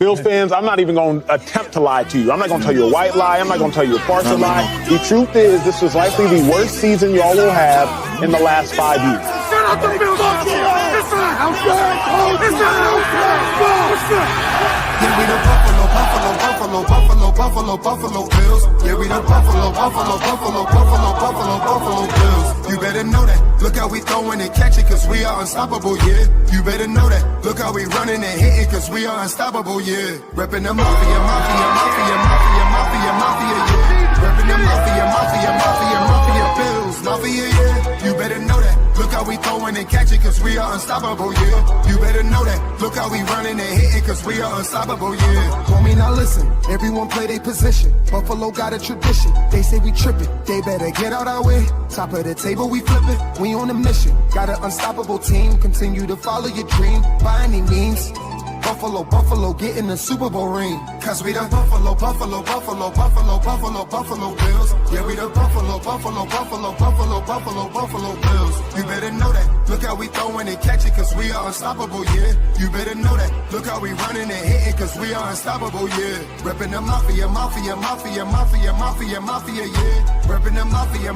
Bills fans, I'm not even going to attempt to lie to you. I'm not going to tell you a white lie. I'm not going to tell you a partial lie. The truth is, this was likely the worst season y'all will have in the last 5 years. Shut up, the Bills! It's not outside! It's not outside! Yeah, we the Buffalo Bills. Yeah, we the Buffalo Bills. You better know that. Look how we throwing and catching, cause we are unstoppable, yeah. You better know that. Look how we running and hitting, cause we are unstoppable, yeah. Reppin' the mafia, yeah. Reppin' the mafia, Bills, mafia, yeah. You better know that. Look how we throwing and catching, cause we are unstoppable, yeah. You better know that. Look how we running and hitting, cause we are unstoppable, yeah. Homie, now listen, everyone play their position. Buffalo got a tradition. They say we tripping, they better get out our way. Top of the table, we flipping, we on a mission. Got an unstoppable team, continue to follow your dream by any means. Buffalo, get in the Super Bowl ring. Cause we the Buffalo Bills. Yeah, we the Buffalo Bills. You better know that. Look how we throwing and catching, cause we are unstoppable, yeah. You better know that. Look how we running and hitting, cause we are unstoppable, yeah. Reppin' the mafia, yeah. Reppin' the mafia,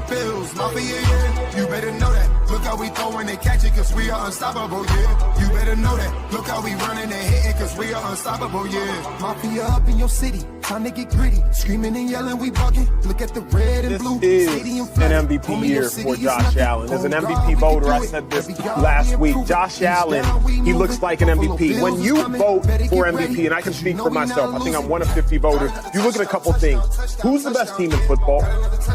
Bills, mafia, yeah. You better know that. Look how we throwing and catching, cause we are unstoppable, yeah. You better know that. Look how we running and hitting, cause we are unstoppable, yeah. Mafia up in your city, time to get gritty. Screaming and yelling, we bugging. Look at the red and blue. This is an MVP year for Josh Allen. As an MVP voter, I said this last week. Josh Allen, he looks like an MVP. When you vote for MVP, and I can speak for myself, I think I'm one of 50 voters, you look at a couple things. Who's the best team in football?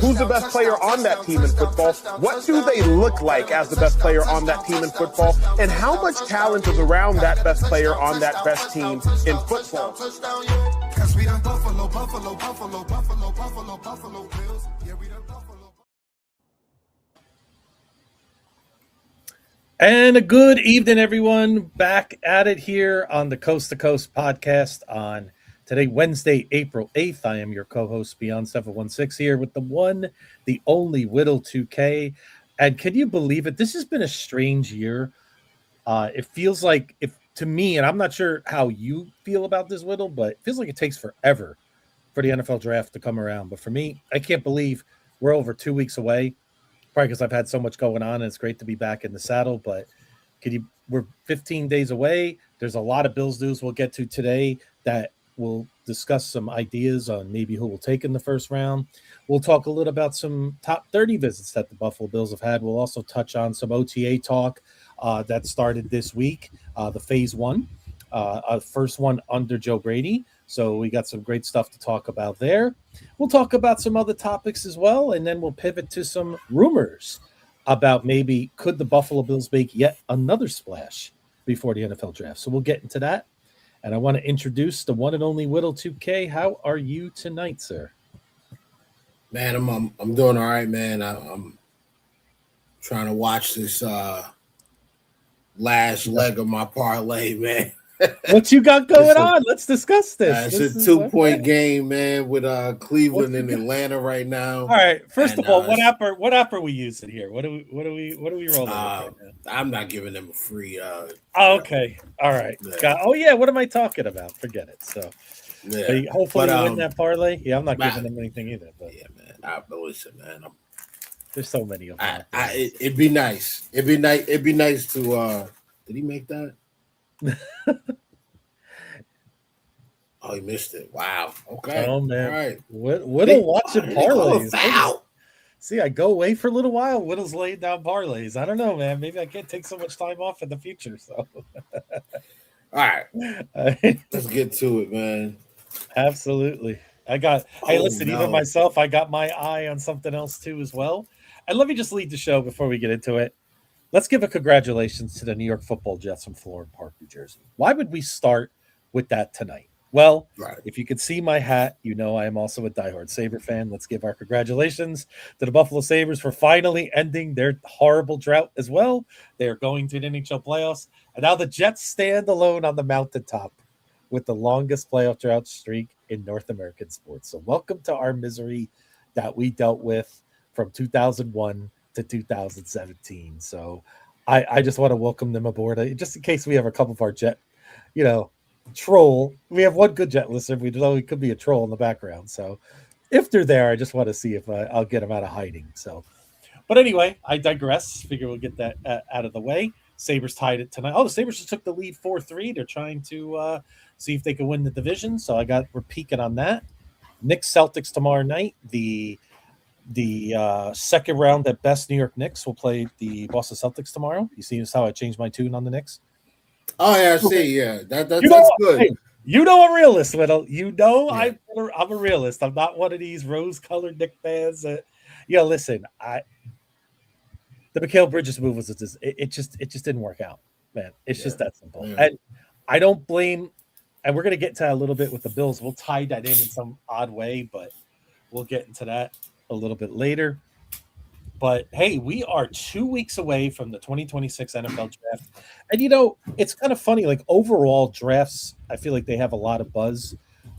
Who's the best player on that team in football? What do they look like as the best player on that team in football? And how much talent is around that best player on that best team in football? Cause we done Buffalo Bills. Yeah, we done Buffalo. And a good evening, everyone. Back at it here on the Coast to Coast podcast on today, Wednesday, April 8th. I am your co-host, Beyond 716, here with the one, the only Whittle 2K. And can you believe it? This has been a strange year. It feels like, to me, and I'm not sure how you feel about this, Whittle, but it feels like it takes forever for the NFL draft to come around. But for me, I can't believe we're over 2 weeks away. Probably because I've had so much going on, and it's great to be back in the saddle. But we're 15 days away. There's a lot of Bills news we'll get to today that will discuss some ideas on maybe who will take in the first round. We'll talk a little about some top 30 visits that the Buffalo Bills have had. We'll also touch on some OTA talk that started this week, the phase one, first one under Joe Brady. So we got some great stuff to talk about there. We'll talk about some other topics as well, and then we'll pivot to some rumors about maybe could the Buffalo Bills make yet another splash before the NFL draft. So we'll get into that. And I want to introduce the one and only Whittle 2K. How are you tonight, sir? Man, I'm doing all right, man. I'm trying to watch this last leg of my parlay, man. What you got going on? Let's discuss this. It's a 2-point game, man, with Cleveland and Atlanta right now. All right. First of all, what app are we using here? What are we rolling with right now? I'm not giving them a free. Okay. All right. Yeah. What am I talking about? Forget it. So, hopefully you win that parlay. Yeah, I'm not giving them anything either. But yeah, man. Listen, man. There's so many of them. It'd be nice. It'd be nice to. Did he make that? Oh, he missed it. Wow. Okay. Oh man. All right. Whittle watching parlays. See, I go away for a little while. Whittle's laying down parlays. I don't know, man. Maybe I can't take so much time off in the future. So. All right. Let's get to it, man. Absolutely. Even myself, I got my eye on something else too as well. And let me just lead the show before we get into it. Let's give a congratulations to the New York Football Jets from Florham Park, New Jersey. Why would we start with that tonight? Well, If you could see my hat, you know I am also a diehard Sabre fan. Let's give our congratulations to the Buffalo Sabres for finally ending their horrible drought as well. They are going to the NHL playoffs. And now the Jets stand alone on the mountaintop with the longest playoff drought streak in North American sports. So welcome to our misery that we dealt with from 2001 to 2017. So I just want to welcome them aboard, just in case we have a couple of our Jet, troll. We have one good jet listener. We know he could be a troll in the background. So if they're there, I just want to see if I'll get them out of hiding. So, but anyway, I digress. Figure we'll get that out of the way. Sabres tied it tonight. Oh, the Sabres just took the lead 4-3. They're trying to see if they can win the division. So we're peeking on that. Knicks Celtics tomorrow night. The second round at best New York Knicks will play the Boston Celtics tomorrow. You see how I changed my tune on the Knicks? Oh yeah, I see. Yeah, that's good. Hey, you know I'm a realist, Whittle. You know Yeah. I'm a realist. I'm not one of these rose-colored Knick fans. Listen, the Mikal Bridges move was it just didn't work out, man. It's just that simple. Yeah. And I don't blame. And we're gonna get to that a little bit with the Bills. We'll tie that in some odd way, but we'll get into that a little bit later. But hey, we are 2 weeks away from the 2026 NFL draft. And it's kind of funny, like overall drafts, I feel like they have a lot of buzz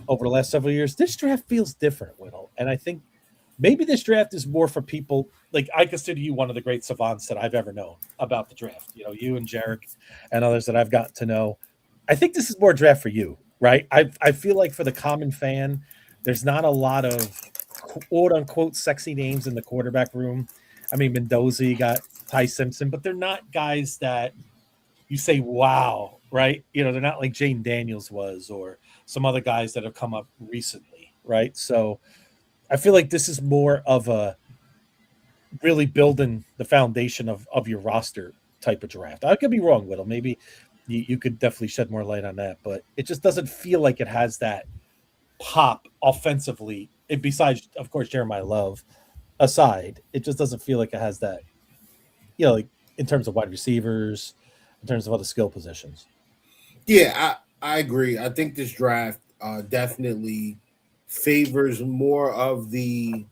over the last several years. This draft feels different, Whittle. And I think maybe this draft is more for people like I consider you one of the great savants that I've ever known about the draft. You and Jarek and others that I've gotten to know. I think this is more draft for you, right? I feel like for the common fan, there's not a lot of quote unquote sexy names in the quarterback room. I mean, Mendoza, you got Ty Simpson, but they're not guys that you say, wow, right? They're not like Jane Daniels was or some other guys that have come up recently, right? So I feel like this is more of a really building the foundation of your roster type of draft. I could be wrong, Whittle. Maybe you could definitely shed more light on that, but it just doesn't feel like it has that pop offensively. Besides, of course, Jeremiah Love aside, it just doesn't feel like it has that, like in terms of wide receivers, in terms of other skill positions. Yeah, I agree. I think this draft definitely favors more of the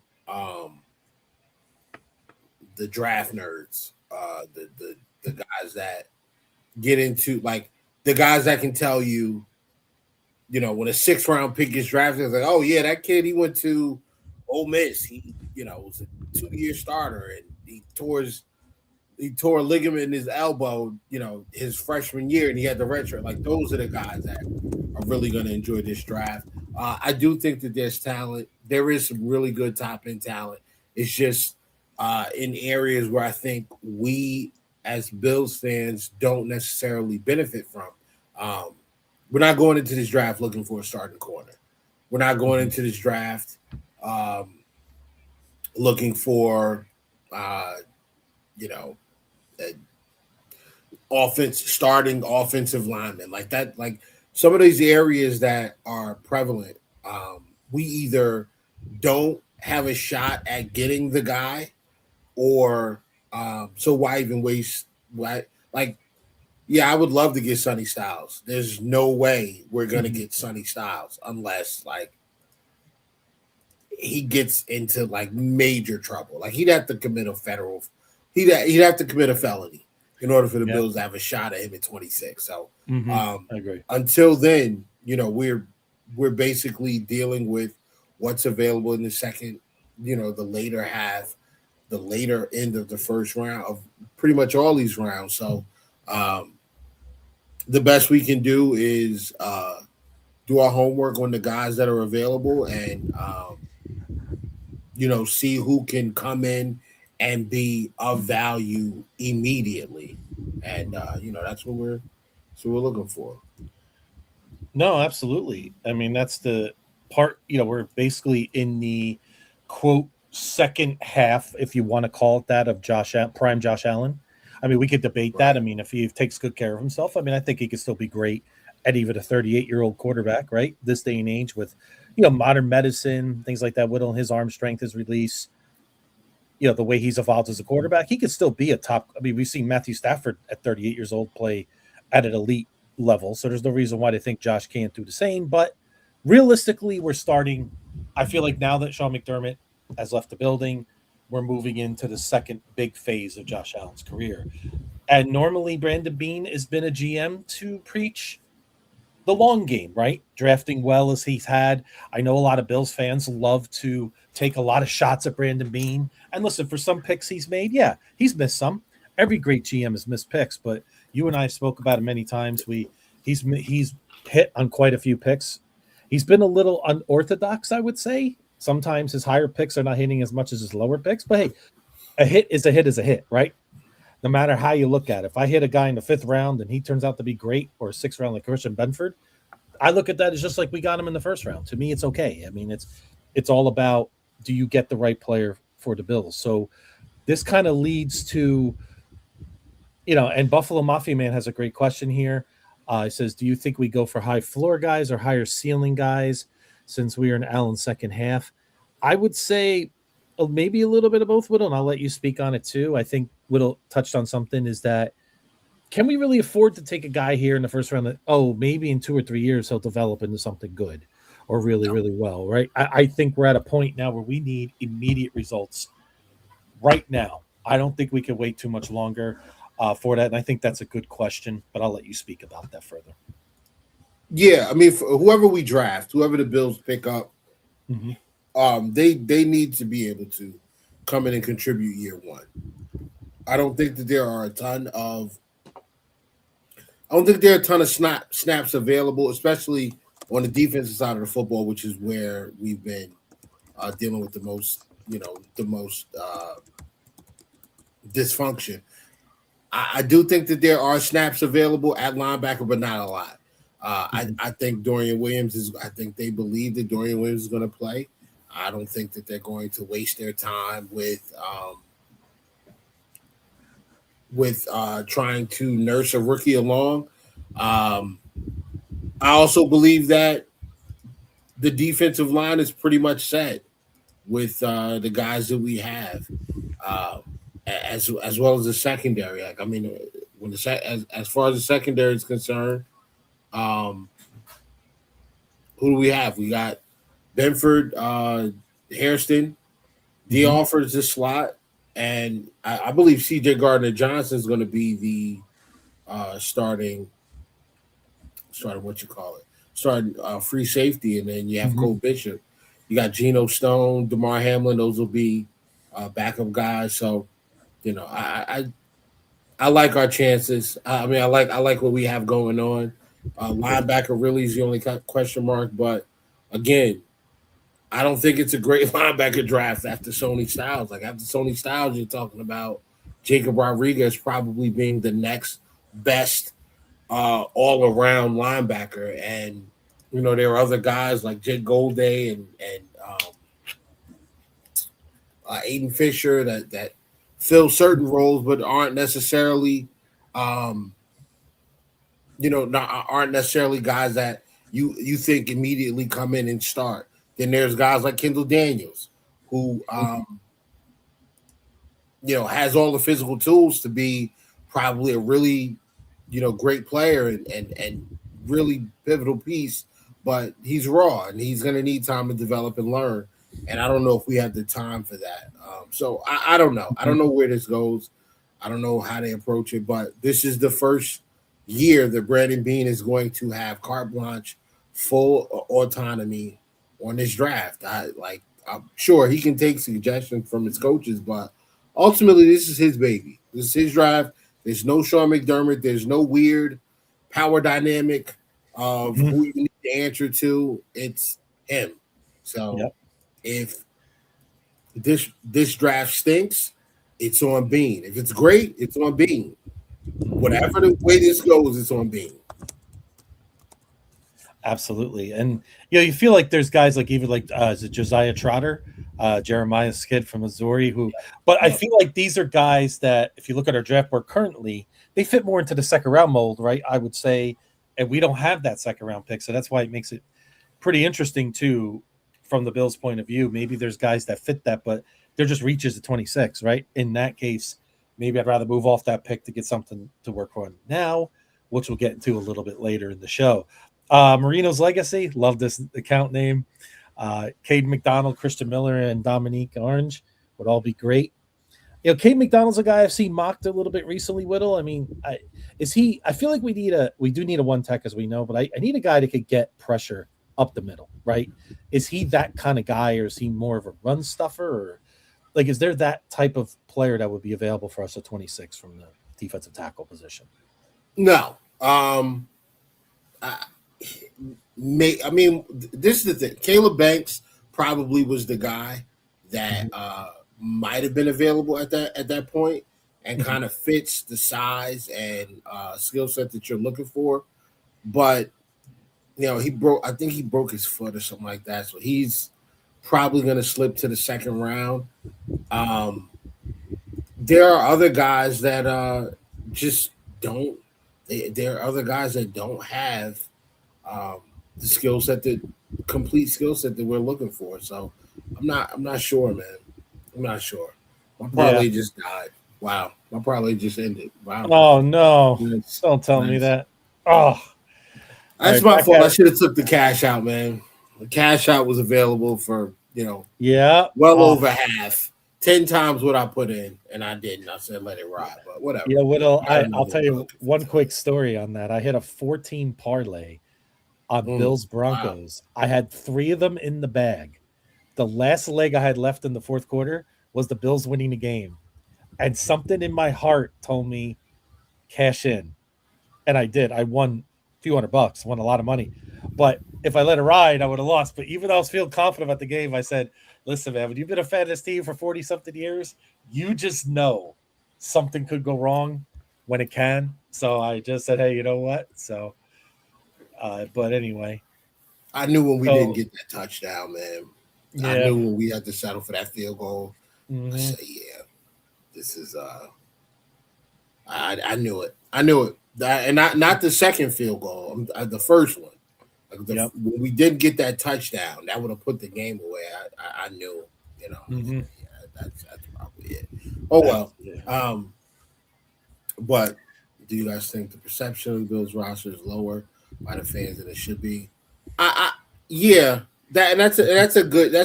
draft nerds, the guys that get into like the guys that can tell you, when a 6th round pick gets drafted, it's like, oh yeah, that kid he went to Ole Miss. He was a 2-year starter and he tore a ligament in his elbow, his freshman year, and he had the redshirt. Like those are the guys that are really going to enjoy this draft. I do think that there's talent. There is some really good top end talent. It's just in areas where I think we as Bills fans don't necessarily benefit from. We're not going into this draft looking for a starting corner. We're not going into this draft looking for, starting offensive linemen like that. Like some of these areas that are prevalent, we either don't have a shot at getting the guy, or so why even waste? Why Yeah, I would love to get Sonny Styles. There's no way we're gonna get Sonny Styles unless he gets into major trouble. Like he'd have to commit a federal. He'd have to commit a felony in order for the Bills to have a shot at him at 26. So I agree. Until then, we're basically dealing with what's available in the second, the later half, the later end of the first round of pretty much all these rounds. So the best we can do is do our homework on the guys that are available and see who can come in and be of value immediately. And that's what we're looking for. No, absolutely. I mean, that's the part, we're basically in the quote second half, if you want to call it that, of prime Josh Allen. I mean, we could debate that. I mean, if he takes good care of himself, I mean, I think he could still be great at even a 38-year-old quarterback, right? This day and age with, modern medicine, things like that, Whittle, his arm strength, his release, the way he's evolved as a quarterback, he could still be a top. I mean, we've seen Matthew Stafford at 38 years old play at an elite level. So there's no reason why they think Josh can't do the same. But realistically, we're starting. I feel like now that Sean McDermott has left the building, we're moving into the second big phase of Josh Allen's career. And normally Brandon Beane has been a GM to preach the long game, right? Drafting well as he's had. I know a lot of Bills fans love to take a lot of shots at Brandon Beane. And listen, for some picks he's made, yeah, he's missed some. Every great GM has missed picks, but you and I spoke about it many times. We He's hit on quite a few picks. He's been a little unorthodox, I would say. Sometimes his higher picks are not hitting as much as his lower picks, but hey, a hit is a hit is a hit, right? No matter how you look at it. If I hit a guy in the 5th round and he turns out to be great, or a 6th round like Christian Benford, I look at that as just like we got him in the 1st round. To me, it's okay. I mean, it's all about, do you get the right player for the Bills? So this kind of leads to, and Buffalo Mafia Man has a great question here. He says, do you think we go for high floor guys or higher ceiling guys since we are in Allen's second half? I would say maybe a little bit of both, Whittle, and I'll let you speak on it too. I think Whittle touched on something, is that can we really afford to take a guy here in the 1st round that, maybe in 2 or 3 years he'll develop into something good or really, really well, right? I think we're at a point now where we need immediate results right now. I don't think we can wait too much longer for that, and I think that's a good question, but I'll let you speak about that further. Yeah, I mean, whoever we draft, whoever the Bills pick up, they need to be able to come in and contribute year one. I don't think that there are a ton of snaps available, especially on the defensive side of the football, which is where we've been dealing with the most dysfunction. I do think that there are snaps available at linebacker, but not a lot. I think Dorian Williams I think they believe that Dorian Williams is going to play. I don't think that they're going to waste their time with trying to nurse a rookie along. I also believe that the defensive line is pretty much set with the guys that we have, as well as the secondary. Like, I mean, when as far as the secondary is concerned, who do we have? We got Benford, Hairston. He offers the slot, and I believe C.J. Gardner-Johnson is going to be the starting free safety, and then you have Cole Bishop. You got Geno Stone, DeMar Hamlin. Those will be backup guys. So, I like our chances. I mean, I like what we have going on. Linebacker really is the only question mark, but again, I don't think it's a great linebacker draft after Sony Styles. Like, after Sony Styles, you're talking about Jacob Rodriguez probably being the next best all-around linebacker. And, there are other guys like Jake Golday and Aiden Fisher that fill certain roles but aren't necessarily aren't necessarily guys that you think immediately come in and start. Then there's guys like Kendall Daniels, who has all the physical tools to be probably a really great player and really pivotal piece, but he's raw and he's going to need time to develop and learn. And I don't know if we have the time for that. So I don't know. I don't know where this goes. I don't know how they approach it, but this is the first year that Brandon Beane is going to have carte blanche, full autonomy on this draft. I'm sure he can take suggestions from his coaches, but ultimately this is his baby. This is his draft. There's no Sean McDermott. There's no weird power dynamic of who you need to answer to. It's him. So if this draft stinks, it's on Beane. If it's great, it's on Beane. Whatever the way this goes, it's on Beane. Absolutely. And you feel like there's guys like even like is it Josiah Trotter, Jeremiah Skid from Missouri, but I feel like these are guys that if you look at our draft board currently, they fit more into the second round mold, right? I would say, and we don't have that second round pick, so that's why it makes it pretty interesting too from the Bills' point of view. Maybe there's guys that fit that, but they're just reaches to 26, right? In that case, maybe I'd rather move off that pick to get something to work on now, which we'll get into a little bit later in the show. Marino's Legacy, love this account name. Cade McDonald, Christian Miller, and Dominique Orange would all be great. Cade McDonald's a guy I've seen mocked a little bit recently, Whittle. I mean, I feel like we do need a one tech, as we know, but I need a guy that could get pressure up the middle, right? Is he that kind of guy, or is he more of a run stuffer, or like, is there that type of player that would be available for us at 26 from the defensive tackle position? No. this is the thing. Caleb Banks probably was the guy that might have been available at that point and kind of fits the size and skill set that you're looking for. But I think he broke his foot or something like that. So he's probably going to slip to the second round. There are other guys that just don't. There are other guys that don't have the skill set, the complete skill set that we're looking for. So I'm not sure, man. I'm not sure. My parlay just died. Wow, my parlay just ended. Wow. Oh no! Don't tell me that. Oh, that's my fault. I should have took the cash out, man. The cash out was available for well over half. 10 times what I put in, and I didn't. I said let it ride, but whatever. Yeah, I'll tell you one quick story on that. I hit a 14 parlay on Bills Broncos. Wow. I had 3 of them in the bag. The last leg I had left in the fourth quarter was the Bills winning the game, and something in my heart told me cash in, and I did. I won a few $100, won a lot of money, but if I let it ride, I would have lost. But even though I was feeling confident about the game, I said, listen, man, when you've been a fan of this team for 40-something years, you just know something could go wrong when it can. So I just said, hey, you know what? So, but anyway. I knew when we didn't get that touchdown, man. Yeah. I knew when we had to settle for that field goal. I said, yeah, this is I knew it. I knew it. And not the second field goal, the first one. When we didn't get that touchdown, that would have put the game away. I knew, that's probably it. Oh well. But do you guys think the perception of the Bills roster is lower by the fans than it should be? That's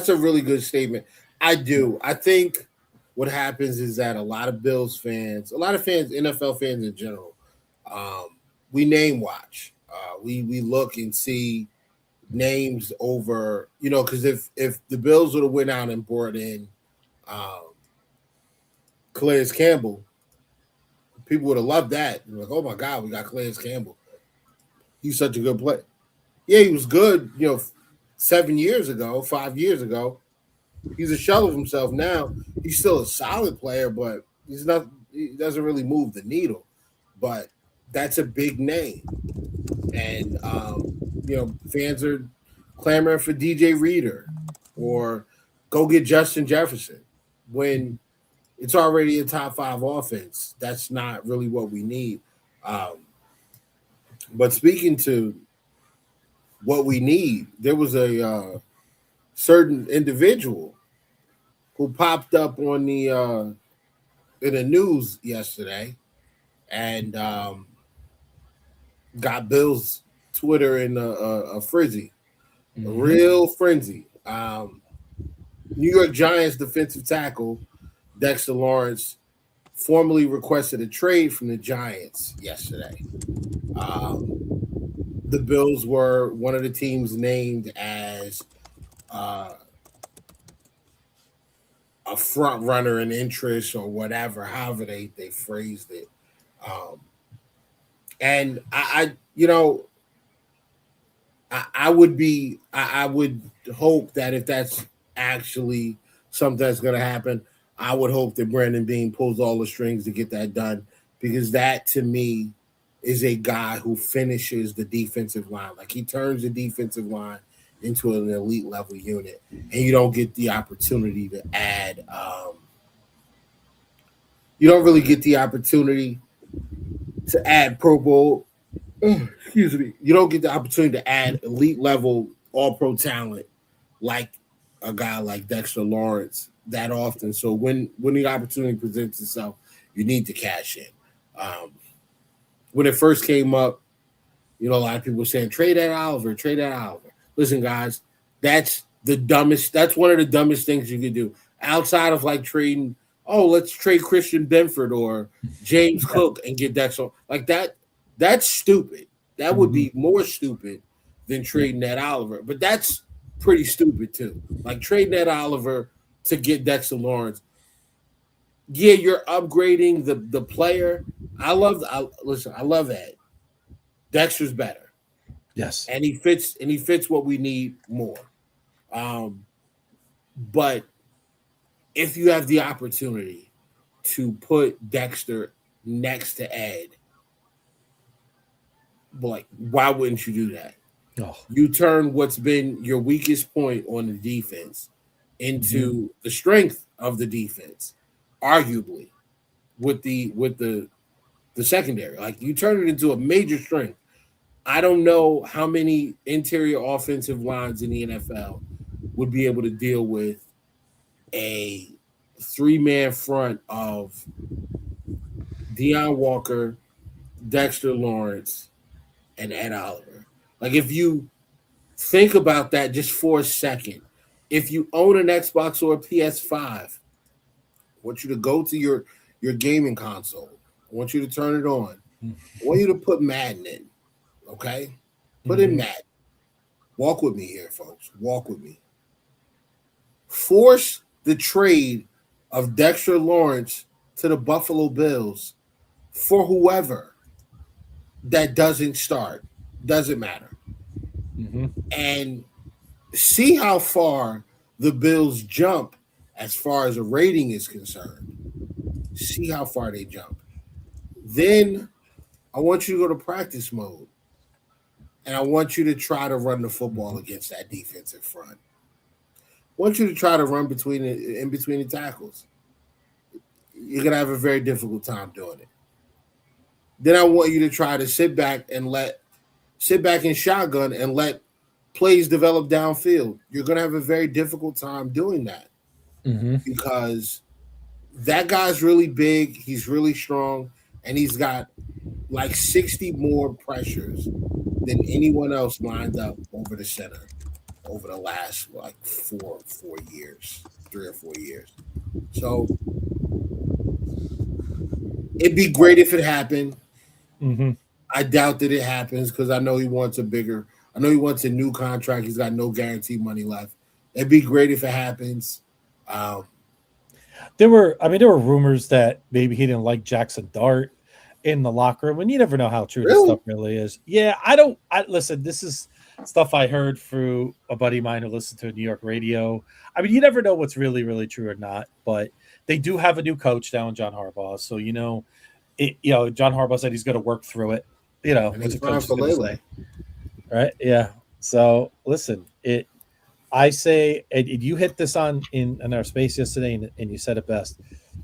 a really good statement. I do. I think what happens is that a lot of Bills fans, NFL fans in general, we name watch. We look and see names over, because if the Bills would have went out and brought in Calais Campbell, people would have loved that. They're like, oh my God, we got Calais Campbell. He's such a good player. Yeah, he was good, 7 years ago, 5 years ago. He's a shell of himself now. He's still a solid player, but he doesn't really move the needle. But that's a big name. And, fans are clamoring for DJ Reader or go get Justin Jefferson when it's already a top 5 offense. That's not really what we need. But speaking to what we need, there was a certain individual who popped up on the in the news yesterday and got Bill's Twitter in a frenzy, a real frenzy. New York Giants defensive tackle Dexter Lawrence formally requested a trade from the Giants yesterday. The Bills were one of the teams named as a front runner in interest or whatever, however they phrased it. And I would hope that if that's actually something that's going to happen, I would hope that Brandon Beane pulls all the strings to get that done, because that to me is a guy who finishes the defensive line. Like, he turns the defensive line into an elite level unit, and you don't get the opportunity to add. You don't really get the opportunity to add Pro Bowl. Excuse me. You don't get the opportunity to add elite level All Pro talent like a guy like Dexter Lawrence that often. So when the opportunity presents itself, you need to cash in. When it first came up, a lot of people were saying trade at Oliver. Listen, guys, that's one of the dumbest things you could do outside of like trading. Oh, let's trade Christian Benford or James Cook and get Dexter. Like that. That's stupid. That would be more stupid than trading that Oliver. But that's pretty stupid too. Like trading that Oliver to get Dexter Lawrence. Yeah, you're upgrading the player. I love that. Dexter's better. Yes. And he fits what we need more. But if you have the opportunity to put Dexter next to Ed, like, why wouldn't you do that? Oh. You turn what's been your weakest point on the defense into the strength of the defense, arguably, with the secondary. Like, you turn it into a major strength. I don't know how many interior offensive lines in the NFL would be able to deal with a 3-man front of Deion Walker, Dexter Lawrence, and Ed Oliver. Like, if you think about that just for a second, if you own an Xbox or a PS5, I want you to go to your gaming console. I want you to turn it on. I want you to put Madden in, okay? Put in Madden. Walk with me here, folks. Walk with me. Force the trade of Dexter Lawrence to the Buffalo Bills for whoever that doesn't start. Doesn't matter. And see how far the Bills jump as far as a rating is concerned. See how far they jump. Then I want you to go to practice mode. And I want you to try to run the football against that defensive front. I want you to try to run in between the tackles. You're going to have a very difficult time doing it. Then I want you to try to sit back in shotgun and let plays develop downfield. You're going to have a very difficult time doing that because that guy's really big. He's really strong, and he's got like 60 more pressures than anyone else lined up over the center over the last like 3 or 4 years. So it'd be great if it happened. I doubt that it happens because I know he wants a new contract. He's got no guaranteed money left. It'd be great if it happens. There were rumors that maybe he didn't like Jackson Dart in the locker room, and you never know how true this stuff really is. Yeah, listen, this is stuff I heard through a buddy of mine who listened to New York radio. I mean, you never know what's really, really true or not, but they do have a new coach now in John Harbaugh. So, John Harbaugh said he's going to work through it, what's a coach is going to say. Right? Yeah. So listen, I say, and you hit this in our space yesterday, and you said it best.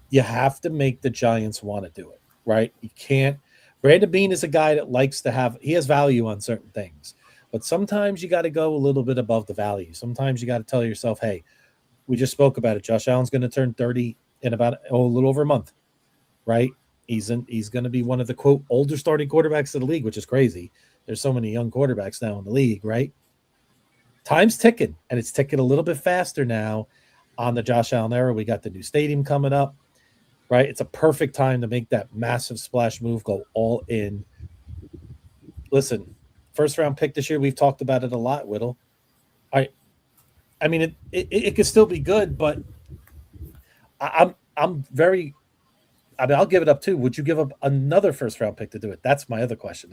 You have to make the Giants want to do it, right? You can't. Brandon Beane is a guy that he has value on certain things, but sometimes you got to go a little bit above the value. Sometimes you got to tell yourself, hey, we just spoke about it. Josh Allen's going to turn 30 in about a little over a month, right? He's going to be one of the quote older starting quarterbacks of the league, which is crazy. There's so many young quarterbacks now in the league, right? Time's ticking, and it's ticking a little bit faster now on the Josh Allen era. We got the new stadium coming up, right? It's a perfect time to make that massive splash move, go all in. Listen, first round pick this year, we've talked about it a lot, Whittle. I mean, it could still be good, but I'll give it up too. Would you give up another first round pick to do it? That's my other question.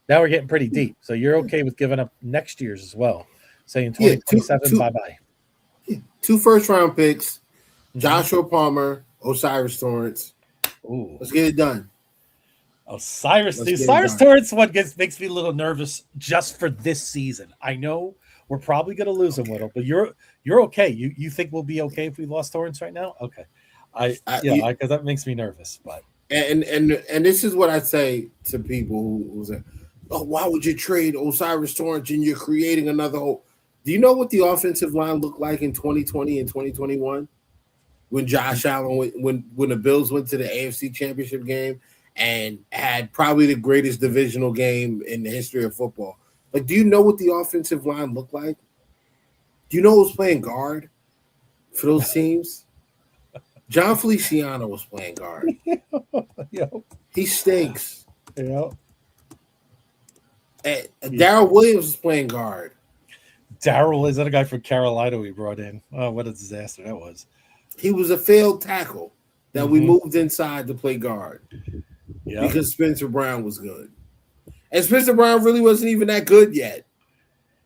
Now we're getting pretty deep. So you're okay with giving up next year's as well, saying 2027, bye-bye. 2 first round picks, Joshua Palmer, Osiris Torrance. Ooh. Let's get it done. Osiris Torrance one makes me a little nervous just for this season. I know we're probably going to lose him, Whittle, but you're okay. You think we'll be okay if we lost Torrance right now? Okay. Because that makes me nervous. But and this is what I say to people who say, "Oh, why would you trade Osiris Torrance and you're creating another hole?" Do you know what the offensive line looked like in 2020 and 2021 when Josh Allen when the Bills went to the AFC Championship game and had probably the greatest divisional game in the history of football? Like, do you know what the offensive line looked like? Do you know who was playing guard for those teams? John Feliciano was playing guard. He stinks. Darrell Williams was playing guard. Darrell, is that a guy from Carolina we brought in? Oh, what a disaster that was. He was a failed tackle that we moved inside to play guard because Spencer Brown was good. And Spencer Brown really wasn't even that good yet.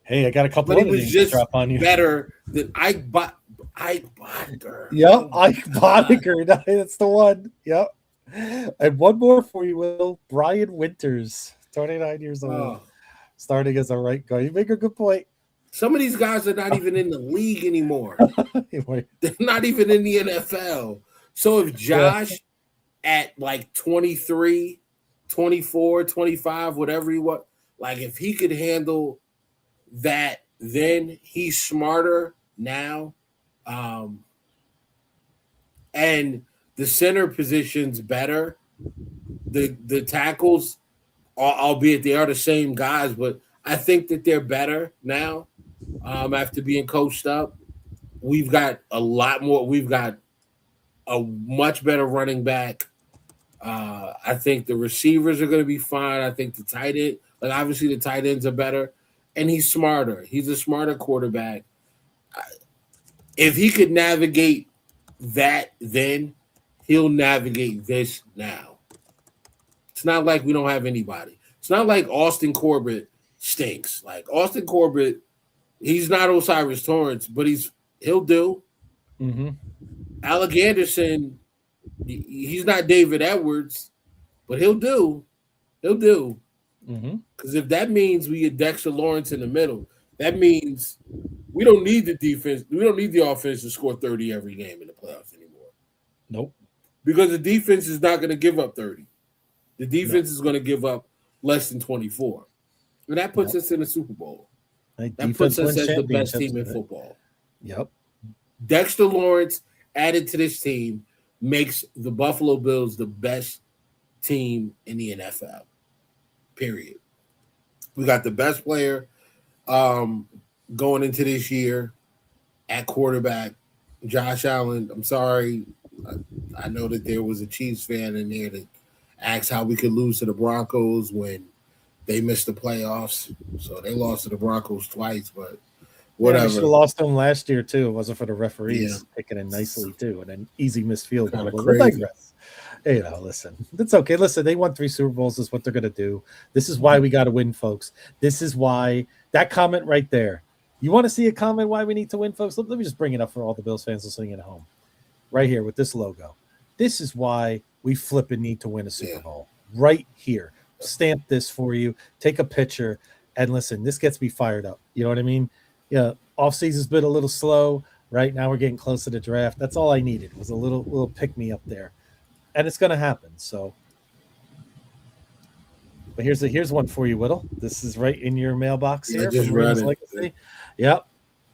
Hey, I got a couple But he other was things just to drop on you. better than Ike Bodker. Yep, Ike Bodker. That's the one. Yep. And one more for you, Will. Brian Winters, 29 years old, Oh. starting as a right guard. You make a good point. Some of these guys are not even in the league anymore. They're not even in the NFL. So if Josh at like 23, 24, 25, whatever he was, like if he could handle that, then he's smarter now. And the center position's better. The tackles, albeit they are the same guys, but I think that they're better now after being coached up. We've got a lot more. We've got a much better running back. I think the receivers are going to be fine. I think the tight end, like obviously the tight ends are better, and he's smarter. He's a smarter quarterback. If he could navigate that, then he'll navigate this now. It's not like we don't have anybody. It's not like Austin Corbett stinks. Like Austin Corbett, he's not Osiris Torrance, but he'll do. Mm-hmm. Alec Anderson, he's not David Edwards, but he'll do. He'll do. Because if that means we get Dexter Lawrence in the middle, that means we don't need the defense. We don't need the offense to score 30 every game in the playoffs anymore. Nope. Because the defense is not going to give up 30. The defense is going to give up less than 24. And that puts us in the Super Bowl. That puts us as the best team in football. Yep. Dexter Lawrence added to this team makes the Buffalo Bills the best team in the NFL. Period. We got the best player going into this year at quarterback, Josh Allen. I'm sorry. I know that there was a Chiefs fan in there that asked how we could lose to the Broncos when they missed the playoffs. So they lost to the Broncos twice, but whatever. We should have lost them last year too. It wasn't for the referees picking in nicely too, and an easy missed field goal. We'll digress. You know, listen, it's okay. Listen, they won 3 Super Bowls. This is what they're going to do. This is why we got to win, folks. This is why that comment right there. You want to see a comment why we need to win, folks? Let me just bring it up for all the Bills fans listening at home. Right here with this logo. This is why we flipping need to win a Super Bowl. Right here. Stamp this for you. Take a picture. And listen, this gets me fired up. You know what I mean? Yeah, off-season's been a little slow. Right now we're getting close to the draft. That's all I needed was a little pick-me-up there. And it's going to happen. So, but here's one for you, Whittle. This is right in your mailbox here. Just read it. Yep.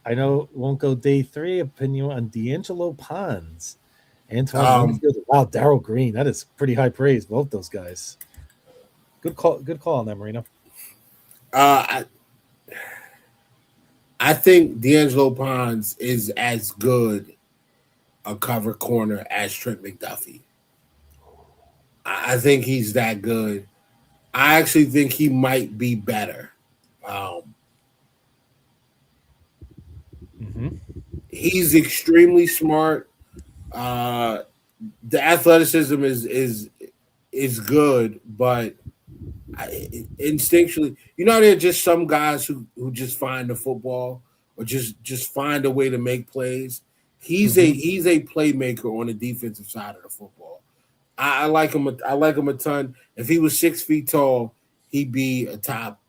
I know it won't go day 3. Opinion on D'Angelo Pons. Antoine. Wow, Darryl Green. That is pretty high praise. Both those guys. Good call on that, Marino. I think D'Angelo Pons is as good a cover corner as Trent McDuffie. I think he's that good. I actually think he might be better. He's extremely smart. The athleticism is good, but instinctually, there are just some guys who just find the football or just find a way to make plays. He's a playmaker on the defensive side of the football. I like him. I like him a ton. If he was 6 feet tall, he'd be a top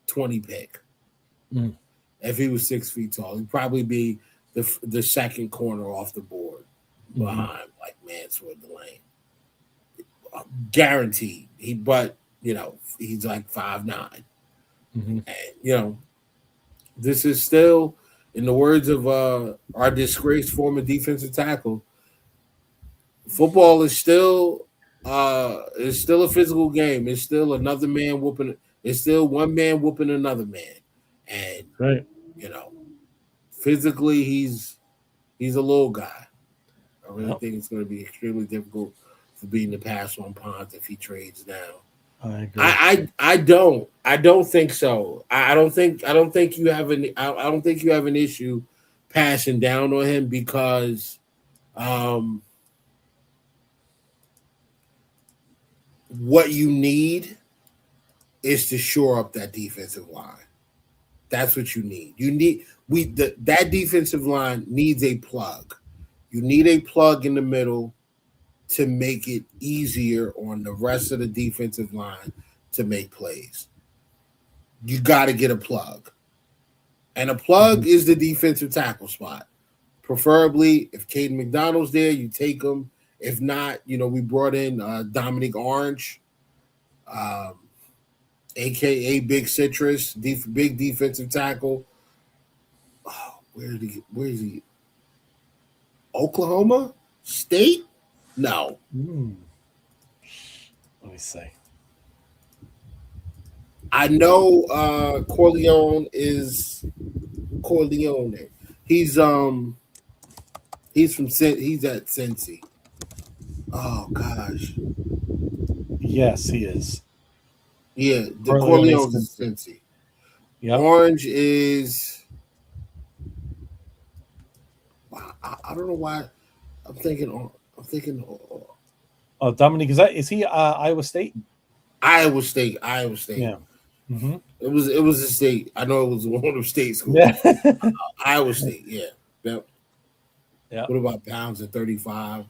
20 pick. If he was 6 feet tall, he'd probably be the second corner off the board behind like Mansfield Delane. Guaranteed. He's like 5'9". And this is still, in the words of our disgraced former defensive tackle, football is still a physical game. It's still another man whooping. It's still one man whooping another man, and physically he's a little guy. I really think it's going to be extremely difficult for being the pass on Pons if he trades now. I agree. I don't think so. I don't think you have an issue passing down on him because what you need is to shore up that defensive line. That's what you need. That defensive line needs a plug. You need a plug in the middle to make it easier on the rest of the defensive line to make plays. You got to get a plug. And a plug is the defensive tackle spot. Preferably, if Caden McDonald's there, you take him. If not, we brought in Dominic Orange, a.k.a. Big Citrus, big defensive tackle. Oh, where is he? Oklahoma State? No. Let me see. I know Corleone is Corleone. He's at Cincy. Oh gosh. Yes, he is. Yeah, the Corleone's is Cincy. Yep. Orange is. I don't know why. I'm thinking. Dominic, is he Iowa State? Iowa State. Yeah. Mm-hmm. It was a state. I know it was one of the state schools. Yeah. Iowa State. Yeah. Yep. Yeah. What about pounds at 35?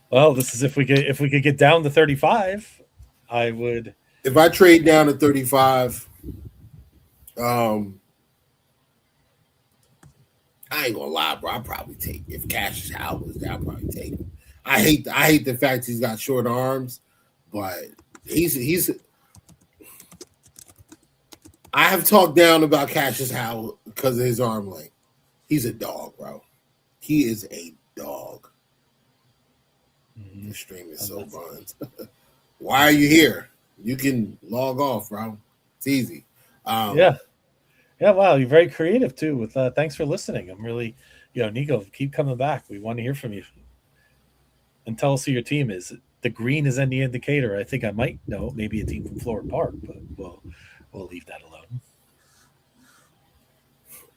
Well, this is if we could get down to 35, I would. If I trade down to 35, I ain't gonna lie, bro. I'll probably take if Cassius Howard was there. I'll probably take him. I hate the fact he's got short arms, but he's. I have talked down about Cassius Howard because of his arm length. He's a dog, bro. He is a dog. The stream is so buns. Why are you here? You can log off, bro. It's easy. Yeah. Wow, you're very creative too. With thanks for listening. I'm really, Nico, keep coming back. We want to hear from you. And tell us who your team is. The green is any indicator. I think I might know maybe a team from Florida Park, but we'll leave that alone.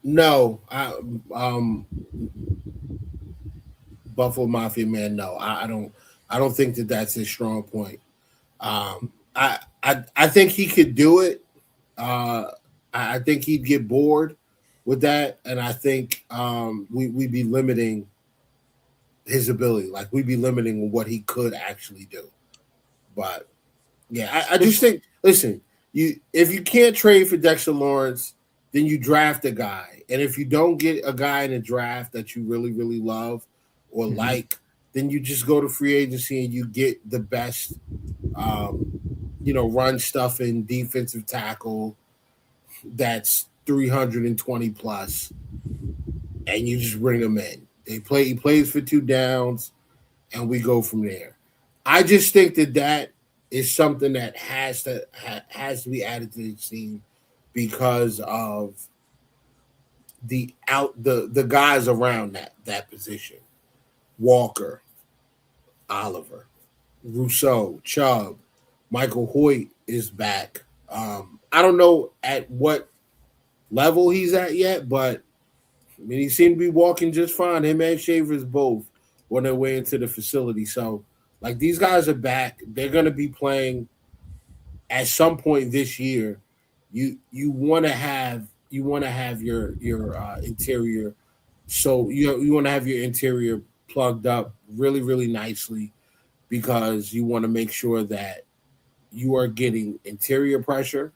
No, Buffalo Mafia man. No, I don't think that's his strong point. I think he could do it. I think he'd get bored with that, and I think we'd be limiting his ability. Like we'd be limiting what he could actually do. But yeah, I just think. Listen, if you can't trade for Dexter Lawrence, then you draft a guy, and if you don't get a guy in a draft that you really really love or like, then you just go to free agency and you get the best, run stuff in defensive tackle that's 320 plus, and you just bring them in. He plays for 2 downs, and we go from there. I just think that is something that has to be added to the team because of the guys around that position. Walker, Oliver, Rousseau, Chubb, Michael Hoyt is back. I don't know at what level he's at yet, but I mean, he seemed to be walking just fine. Him and Shavers both on their way into the facility. So, like, these guys are back. They're going to be playing at some point this year. You want to have your interior. So you want to have your interior plugged up really, really nicely because you want to make sure that you are getting interior pressure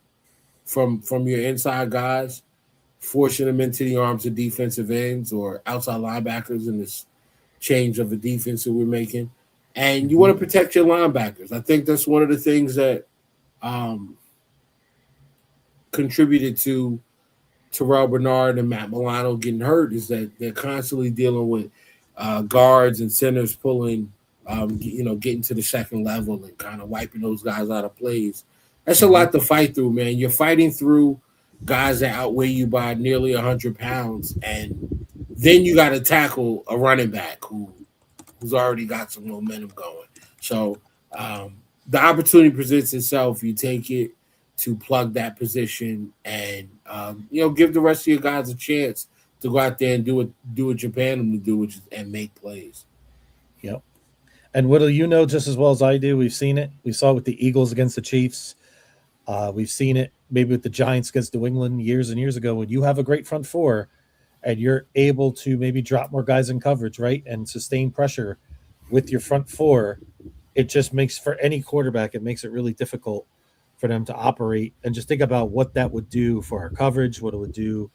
from your inside guys, forcing them into the arms of defensive ends or outside linebackers in this change of the defense that we're making. And you want to protect your linebackers. I think that's one of the things that contributed to Terrell Bernard and Matt Milano getting hurt is that they're constantly dealing with guards and centers pulling, getting to the second level and kind of wiping those guys out of plays. That's a lot to fight through, man. You're fighting through guys that outweigh you by nearly 100 pounds, and then you got to tackle a running back who's already got some momentum going. So the opportunity presents itself. You take it to plug that position and, give the rest of your guys a chance to go out there and do what Japan them to do, which is and make plays. Yep. And what do you know just as well as I do? We've seen it. We saw it with the Eagles against the Chiefs. We've seen it maybe with the Giants against New England years and years ago. When you have a great front four and you're able to maybe drop more guys in coverage, right, and sustain pressure with your front four, it just makes for any quarterback, it makes it really difficult for them to operate. And just think about what that would do for our coverage, what it would do.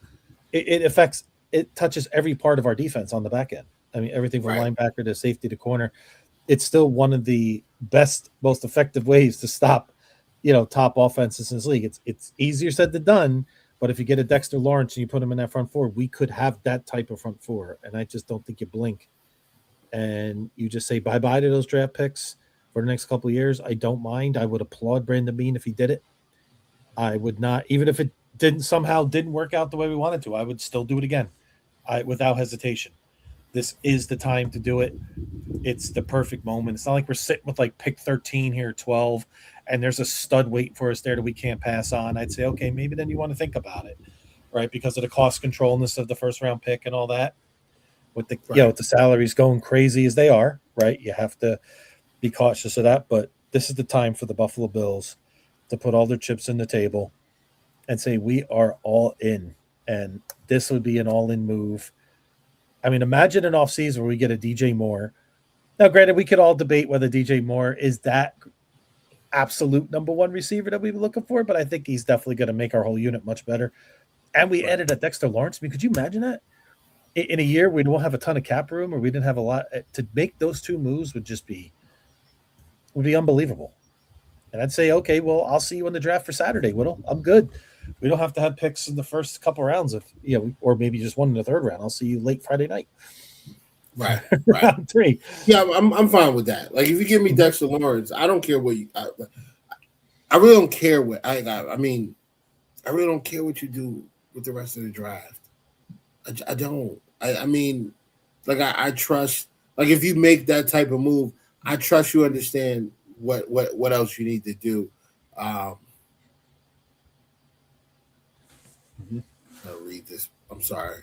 It affects, it touches every part of our defense on the back end. I mean, everything from Right. linebacker to safety to corner. It's still one of the best, most effective ways to stop, top offenses in this league. It's easier said than done, but if you get a Dexter Lawrence and you put him in that front four, we could have that type of front four. And I just don't think you blink and you just say bye bye to those draft picks for the next couple of years. I don't mind. I would applaud Brandon Bean if he did it. I would not, even if it didn't work out the way we wanted to. I would still do it again, without hesitation. This is the time to do it. It's the perfect moment. It's not like we're sitting with like pick 13 here, 12, and there's a stud waiting for us there that we can't pass on. I'd say, okay, maybe then you want to think about it, right? Because of the cost controlness of the first round pick and all that. With the with the salaries going crazy as they are, right? You have to be cautious of that. But this is the time for the Buffalo Bills to put all their chips in the table and say we are all in. And this would be an all-in move. I mean, imagine an offseason where we get a DJ Moore. Now, granted, we could all debate whether DJ Moore is that absolute number one receiver that we were looking for, but I think he's definitely going to make our whole unit much better. And we added a Dexter Lawrence. I mean, could you imagine that? In a year we don't have a ton of cap room or we didn't have a lot to make those two moves would be unbelievable. And I'd say, okay, well, I'll see you in the draft for Saturday, Whittle. I'm good. We don't have to have picks in the first couple rounds or maybe just one in the third round. I'll see you late Friday night. Right. Round 3. Yeah, I'm fine with that. Like if you give me Dexter Lawrence, I don't care what I really don't care what I really don't care what you do with the rest of the draft. I don't. I mean, like I trust. Like if you make that type of move, I trust you understand what else you need to do. I'll read this. I'm sorry.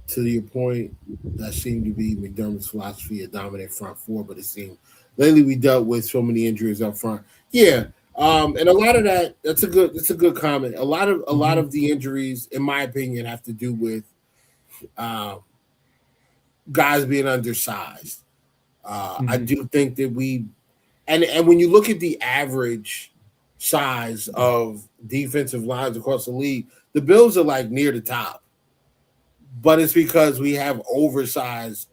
To your point, that seemed to be McDermott's philosophy of dominant front four, but it seemed lately we dealt with so many injuries up front. Yeah. And a lot of that's a good comment. A lot of the injuries, in my opinion, have to do with guys being undersized. I do think that and when you look at the average size of defensive lines across the league, the Bills are like near the top. But it's because we had oversized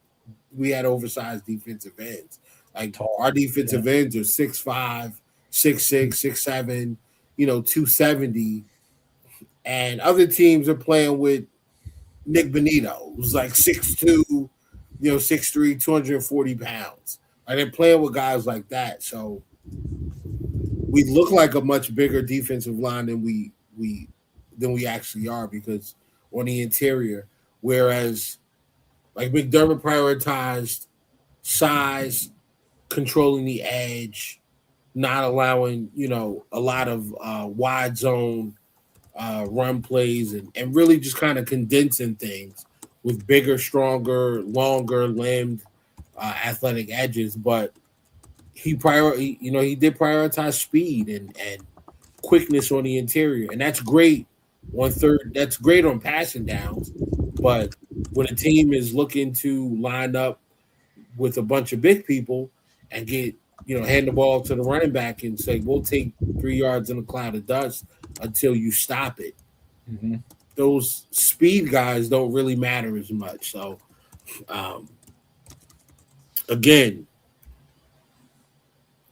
defensive ends. Like our defensive ends are 6'5", 6'6", 6'7", 270. And other teams are playing with Nick Bonito, who's like 6'2", 6'3", 240 pounds. And they're playing with guys like that. So we look like a much bigger defensive line than we actually are because on the interior. Whereas like McDermott prioritized size, controlling the edge, not allowing, a lot of wide zone run plays and really just kind of condensing things with bigger, stronger, longer limbed athletic edges. But he did prioritize speed and quickness on the interior. And that's great on third. That's great on passing downs. But when a team is looking to line up with a bunch of big people and get, hand the ball to the running back and say, we'll take 3 yards in a cloud of dust until you stop it. Mm-hmm. Those speed guys don't really matter as much. So, again,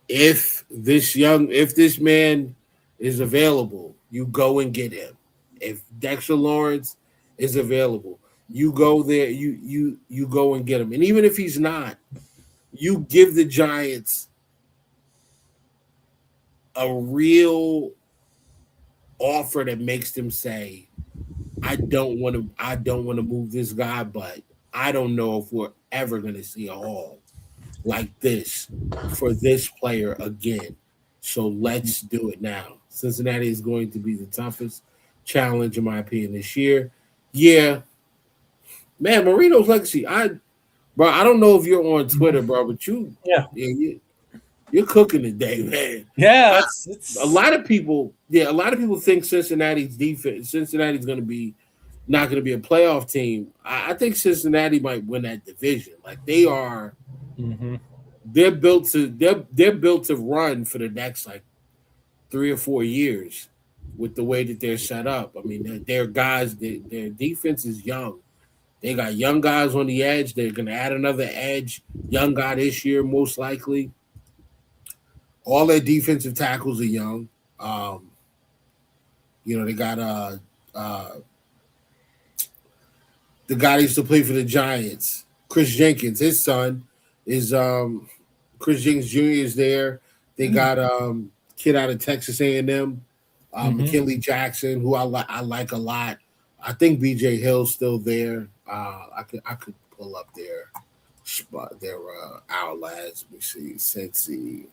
if this man is available, you go and get him. If Dexter Lawrence is available, you go there, you go and get him. And even if he's not, you give the Giants a real offer that makes them say, I don't want to move this guy, but I don't know if we're ever going to see a haul like this for this player again. So let's do it now. Cincinnati is going to be the toughest challenge, in my opinion, this year. Yeah. Man, Marino's legacy. Bro, I don't know if you're on Twitter, bro, but Yeah. you're cooking today, man. Yeah, A lot of people think Cincinnati's going to be not going to be a playoff team. I think Cincinnati might win that division. Like they are, they're built to run for the next like 3 or 4 years with the way that they're set up. I mean, their guys, their defense is young. They got young guys on the edge. They're going to add another young guy this year, most likely. All their defensive tackles are young. They got the guy that used to play for the Giants, Chris Jenkins. His son is Chris Jenkins Jr. is there. They got kid out of Texas A&M, McKinley Jackson, who I like a lot. I think BJ Hill's still there. I could pull up their our lads. Let me see. Cincy.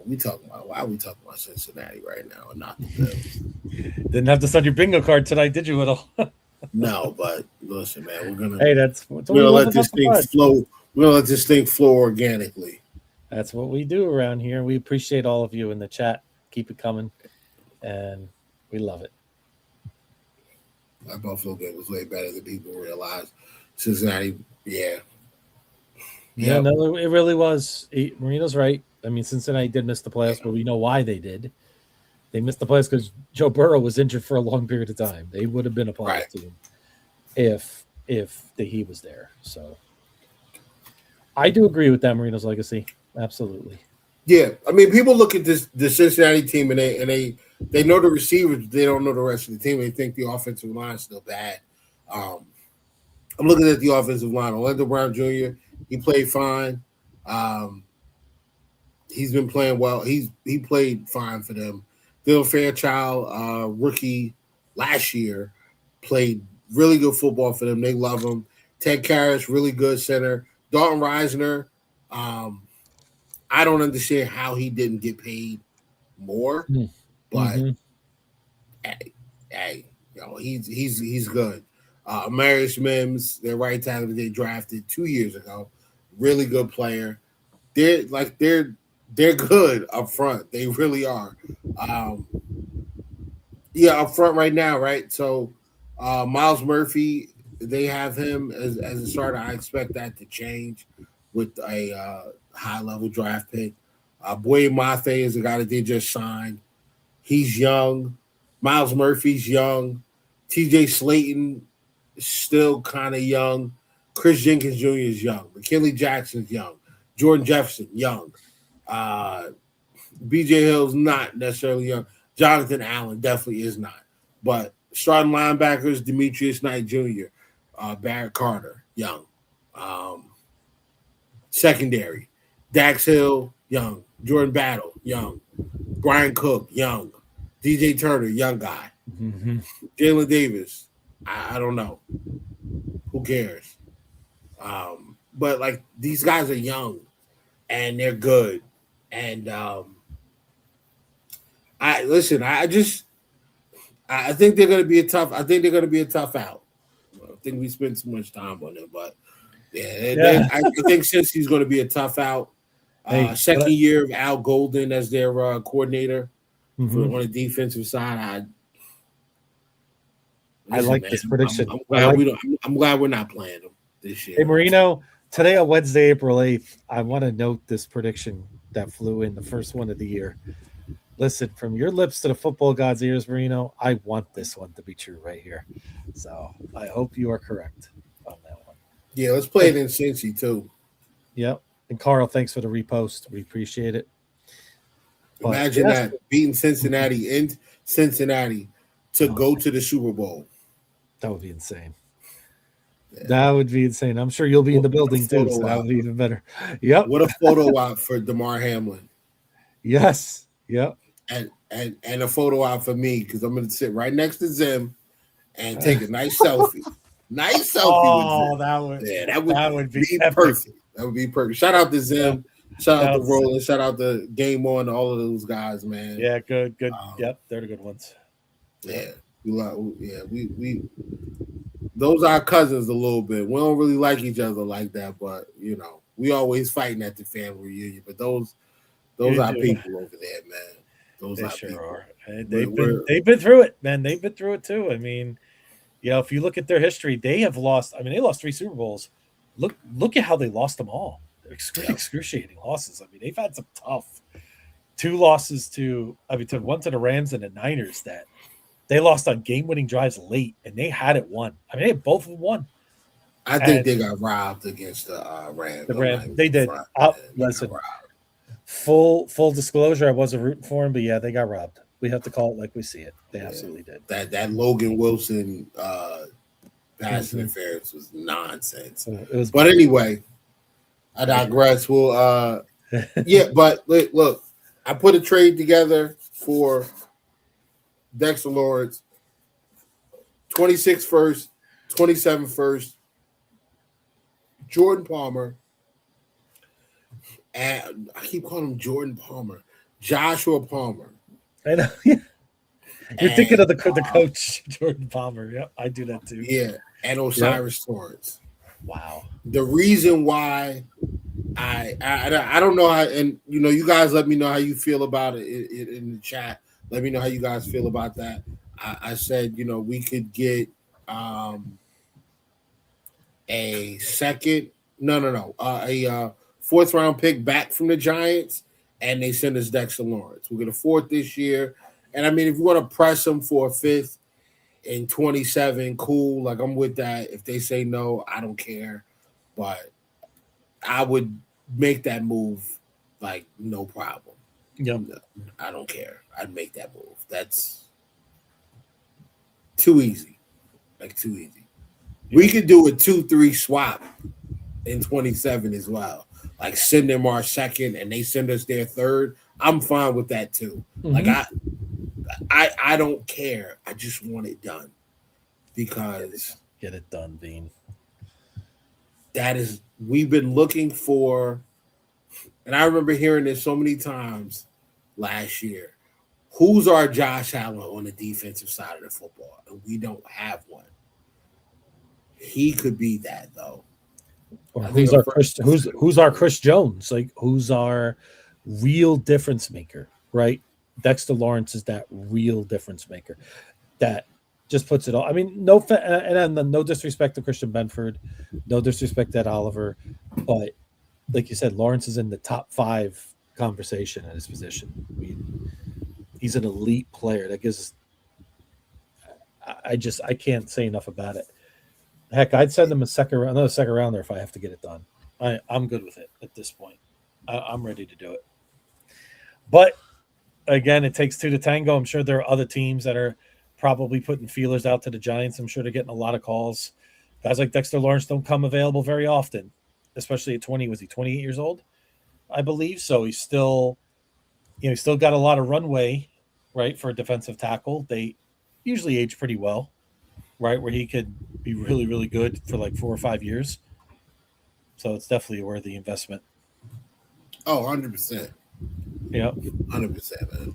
Why are we talking about Cincinnati right now and not the Bills? Didn't have to send your bingo card tonight, did you, Whittle? No, but listen, man, we're gonna let this thing flow. We're gonna let this thing flow organically. That's what we do around here. We appreciate all of you in the chat. Keep it coming, and we love it. That Buffalo game was way better than people realize. Cincinnati, yeah. No, it really was. Marino's right. I mean, Cincinnati did miss the playoffs, but we know why they did. They missed the playoffs because Joe Burrow was injured for a long period of time. They would have been a playoff team if he was there. So I do agree with that, Marino's legacy. Absolutely. Yeah, I mean, people look at the Cincinnati team and they know the receivers, they don't know the rest of the team. They think the offensive line is still bad. I'm looking at the offensive line. Orlando Brown Jr. He played fine. He's been playing well. He played fine for them. Bill Fairchild, rookie last year, played really good football for them. They love him. Ted Karras, really good center. Dalton Reisner, I don't understand how he didn't get paid more, but hey, he's good. Marius Mims, their right tackle that they drafted 2 years ago, really good player. They're good up front. They really are. Up front right now, right? So Miles Murphy, they have him as a starter. I expect that to change with a high-level draft pick. Boye Mafe is a guy that they just signed. He's young. Miles Murphy's young. TJ Slayton is still kind of young. Chris Jenkins Jr. is young. McKinley Jackson's young. Jordan Jefferson, young. BJ Hill's not necessarily young. Jonathan Allen definitely is not. But starting linebackers, Demetrius Knight Jr., Barrett Carter, young. Secondary, Dax Hill, young. Jordan Battle, young. Brian Cook, young. DJ Turner, young guy. Jalen Davis, I don't know. Who cares? But like these guys are young and they're good. And I think they're gonna be a tough out. I think we spend too much time on them, but I think since he's gonna be a tough out. Second year of Al Golden as their coordinator on the defensive side. I like this prediction. I'm glad we're not playing them this year. Hey, Marino, today on Wednesday, April 8th, I want to note this prediction that flew in, the first one of the year. Listen, from your lips to the football god's ears, Marino, I want this one to be true right here. So I hope you are correct on that one. Yeah, let's play it in Cincy too. Yep. And Carl, thanks for the repost. We appreciate it. Imagine that, beating Cincinnati in Cincinnati to go to the Super Bowl. That would be insane. Yeah. That would be insane. I'm sure you'll be in the building too, so that would be even better. Yep. What a photo op for DeMar Hamlin. Yes. Yep. And a photo op for me, because I'm going to sit right next to Zim and take a nice selfie. Nice selfie with Zim. That would be perfect. That would be perfect. Shout out to Zim. Shout out to Roland. Shout out to Game On. All of those guys, man. Yeah, good. Yep, they're the good ones. Yeah, we those are our cousins a little bit. We don't really like each other like that, but you know, we always fighting at the family reunion. But those are people over there, man. Those They are sure people. are. We're They've been through it, man. They've been through it too. I mean, if you look at their history, they have lost. I mean, they lost 3 Super Bowls. Look at how they lost them all. They're excruciating losses. I mean, they've had some tough 2 losses to one to the Rams and the Niners that they lost on game-winning drives late, and they had it won. I mean, they both won. I think they got robbed against the Rams. The Rams, they did. Listen, full disclosure, I wasn't rooting for them, but yeah, they got robbed. We have to call it like we see it. They absolutely did. That Logan Wilson pass interference was nonsense. But anyway, I digress. We'll but look, I put a trade together for Dexter Lawrence, 26 first, 27 first, Jordan Palmer, and I keep calling him Jordan Palmer, Joshua Palmer. I know. You're thinking of the coach, Jordan Palmer. Yep, I do that too. Yeah, and Osiris Torrance. Wow. The reason why I don't know how, and you guys let me know how you feel about it in the chat. Let me know how you guys feel about that. I said, we could get a second, a 4th round pick back from the Giants, and they send us Dexter Lawrence. We'll get a 4th this year. And I mean, if you want to press them for a 5th in 27, cool. Like, I'm with that. If they say no, I don't care. But I would make that move, like, no problem. Yep. I don't care. I'd make that move. That's too easy. Like, too easy. We could do a 2-3 swap in 27 as well. Like, send them our 2nd and they send us their 3rd. I'm fine with that too. Like, I don't care. I just want it done because get it done, Bean. We've been looking for, and I remember hearing this so many times last year. Who's our Josh Allen on the defensive side of the football? And we don't have one. He could be that though. Or who's our Chris Jones? Like, who's our real difference maker, right? Dexter Lawrence is that real difference maker that just puts it all. I mean, no disrespect to Christian Benford, no disrespect to Ed Oliver, but like you said, Lawrence is in the top 5 conversation at his position. I mean, he's an elite player. That gives. I can't say enough about it. Heck, I'd send him another second rounder if I have to get it done. I'm good with it at this point. I'm ready to do it. But again, it takes 2 to tango. I'm sure there are other teams that are probably putting feelers out to the Giants. I'm sure they're getting a lot of calls. Guys like Dexter Lawrence don't come available very often, especially at 20. Was he 28 years old? I believe so. He's still, he's still got a lot of runway, right, for a defensive tackle. They usually age pretty well, right, where he could be really, really good for like 4 or 5 years. So it's definitely a worthy investment. Oh, 100%. Yep. 100%, man.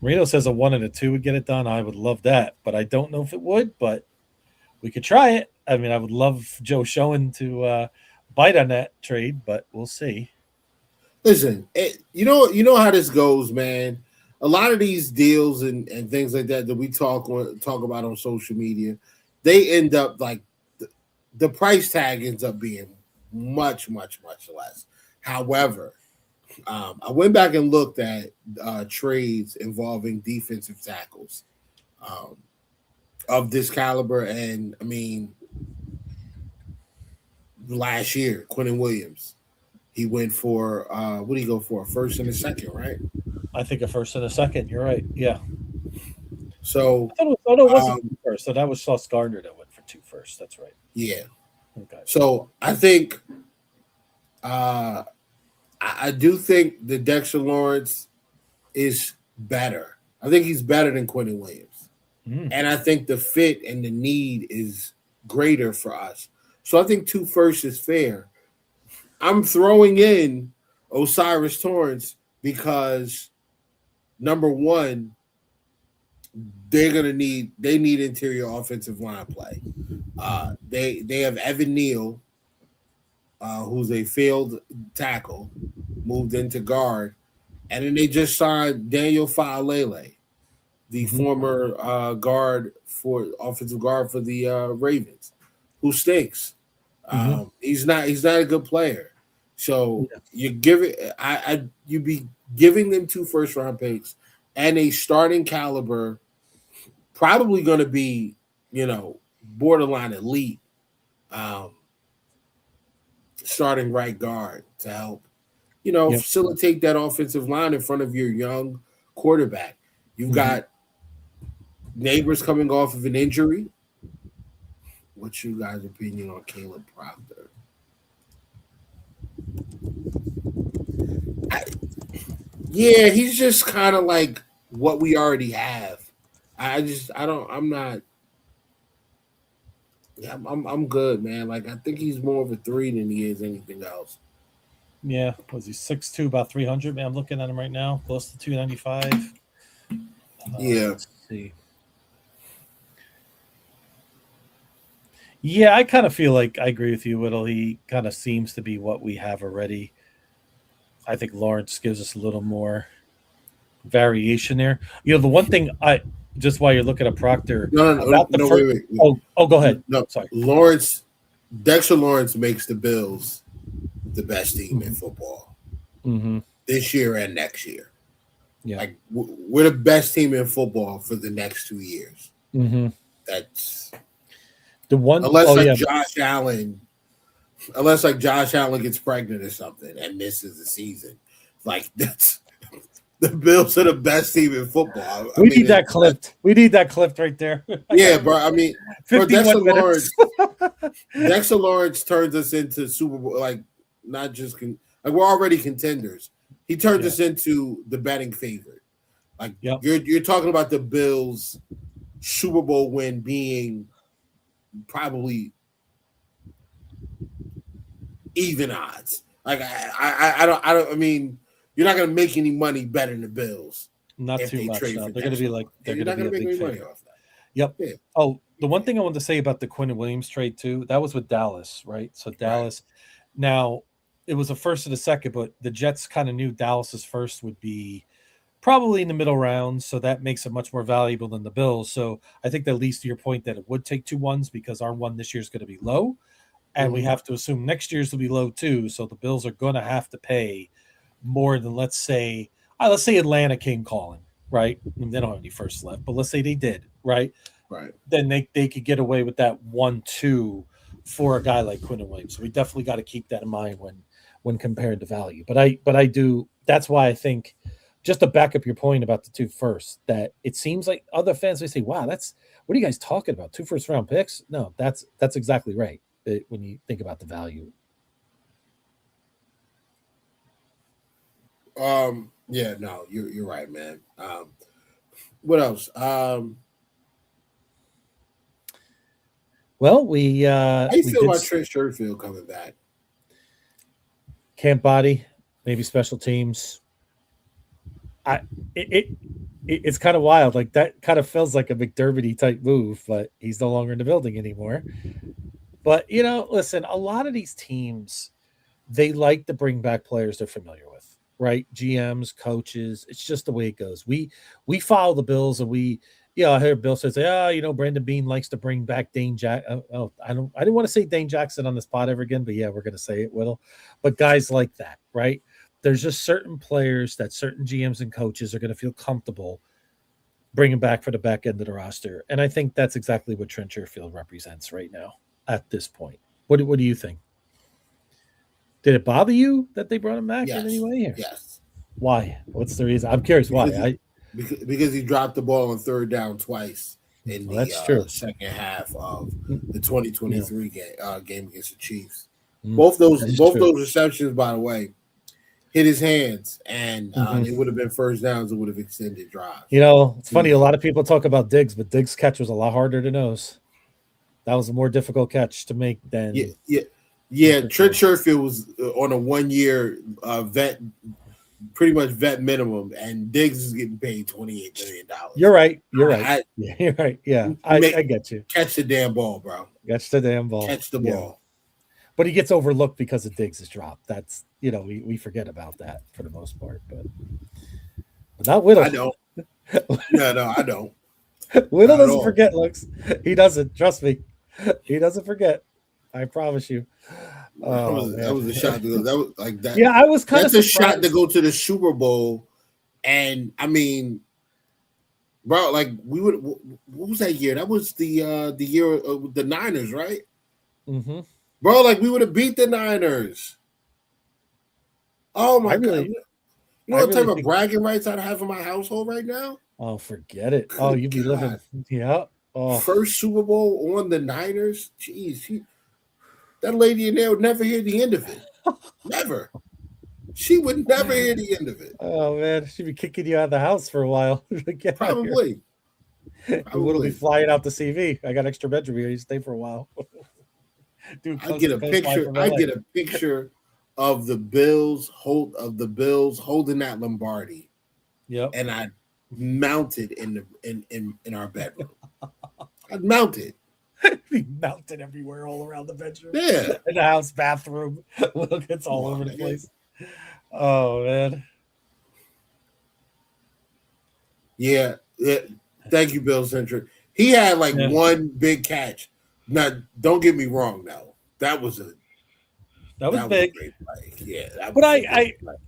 Marino says a 1 and a 2 would get it done. I would love that, but I don't know if it would, but we could try it. I mean, I would love Joe Schoen to bite on that trade, but we'll see. Listen, you know how this goes, man. A lot of these deals and things like that we talk about on social media, they end up like the price tag ends up being much, much, much less. However, I went back and looked at trades involving defensive tackles of this caliber, and I mean, last year, Quinnen Williams, he went for what did he go for? A 1st and a 2nd, right? I think a 1st and a 2nd. You're right. Yeah. So it wasn't 1st. So that was Sauce Gardner that went for 2 firsts. That's right. Yeah. Okay. So I think I do think the Dexter Lawrence is better. I think he's better than Quinnen Williams. And I think the fit and the need is greater for us. So I think 2 firsts is fair. I'm throwing in Osiris Torrance because, number one, they need interior offensive line play. They have Evan Neal, who's a failed tackle, moved into guard, and then they just signed Daniel Faalele, the former offensive guard for the Ravens, who stinks. He's not a good player. So you give it. You be giving them 2 first-round picks and a starting caliber, probably going to be borderline elite, starting right guard to help facilitate that offensive line in front of your young quarterback. You've got Neighbors coming off of an injury. What's you guys' opinion on Caleb Proctor? He's just kind of like what we already have. I'm good, man. Like, I think he's more of a 3 than he is anything else. Yeah, was he 6'2", about 300? Man, I'm looking at him right now, close to 295. Let's see. Yeah, I kind of feel like I agree with you, Whittle. He kind of seems to be what we have already. I think Lawrence gives us a little more variation there. The one thing just while you're looking at Proctor. Wait. Oh, go ahead. No, sorry. Dexter Lawrence makes the Bills the best team in football this year and next year. Yeah, like we're the best team in football for the next 2 years. That's the one. Josh Allen. Unless like Josh Allen gets pregnant or something and misses the season, like that's the Bills are the best team in football. We need that clipped. We need that clipped right there. Yeah, bro. I mean, Dexter Lawrence. Lawrence turns us into Super Bowl, like not just like we're already contenders. He turns us into the betting favorite. Like you're talking about the Bills Super Bowl win being probably even odds. Like I don't. I mean, you're not going to make any money betting the Bills. Not too much. No. They're going to be like they're going to be a big money off that. Yep. Yeah. Oh, the one thing I wanted to say about the Quinn Williams trade too, that was with Dallas, right? So Dallas. Right. Now it was a first and a second, but the Jets kind of knew Dallas's first would be probably in the middle rounds, so that makes it much more valuable than the Bills. So I think that leads to your point that it would take 2 1s because our one this year is going to be low. And we have to assume next year's will be low too. So the Bills are going to have to pay more than, let's say Atlanta came calling, right? And they don't have any first left, but let's say they did, right? Right. Then they could get away with that 1-2 for a guy like Quinn Williams. So we definitely got to keep that in mind when compared to value. But I do. That's why I think, just to back up your point about the 2 firsts, that it seems like other fans may say, "Wow, what are you guys talking about? 2 first-round picks?" No, that's exactly right. When you think about the value. You're right, man. What else? Well, we how do you feel about Trent Sherfield coming back? Camp body, maybe special teams. It's kind of wild. Like that kind of feels like a McDermott type move, but he's no longer in the building anymore. But, listen, a lot of these teams, they like to bring back players they're familiar with, right? GMs, coaches, it's just the way it goes. We follow the Bills and I heard Bill say, Brandon Beane likes to bring back Dane Jackson. I didn't want to say Dane Jackson on this pod ever again, but yeah, we're going to say it, Whittle. But guys like that, right? There's just certain players that certain GMs and coaches are going to feel comfortable bringing back for the back end of the roster. And I think that's exactly what Trent Sherfield represents right now. At this point, what do you think? Did it bother you that they brought him back in any way here? Yes. Why? What's the reason? I'm curious why. Because he dropped the ball on 3rd down twice in the second half of the 2023 game against the Chiefs. Both those receptions, by the way, hit his hands, and it would have been first downs. It would have extended drives. It's funny. A lot of people talk about Diggs, but Diggs' catch was a lot harder to nose. That was a more difficult catch to make than Trent Sherfield was on a 1-year vet pretty much vet minimum, and Diggs is getting paid $28 million. You're right. You're right. You're right. Yeah, I get you. Catch the damn ball, bro. Catch the damn ball. Catch the ball. But he gets overlooked because of Diggs' drop. That's we forget about that for the most part. But not Whittle. I don't. No, I don't. Whittle doesn't forget, Lux. He doesn't. Trust me. He doesn't forget. I promise you. That was a shot to go. That was like that. Yeah, I was kind of surprised. A shot to go to the Super Bowl, and I mean, bro, like we would. What was that year? That was the year of the Niners, right? Mm-hmm. Bro, like we would have beat the Niners. Oh my god! You know what type of bragging rights I'd have in my household right now? Oh, forget it. Oh, you'd be living. Yeah. Oh. First Super Bowl on the Niners. Jeez, that lady in there would never hear the end of it. Never. She would never hear the end of it. Oh man, she'd be kicking you out of the house for a while. Probably. We'll be flying out to CV. I got extra bedroom here. You stay for a while. Dude, I get a picture of the Bills holding that Lombardi. Yep. And I mounted in our bedroom. I'd mounted. Be mounted everywhere, all around the bedroom. Yeah. In the house, bathroom. It's all over the place. Oh man. Yeah. Thank you, Bill Centric. He had one big catch. Now, don't get me wrong. Now that was big. Yeah, but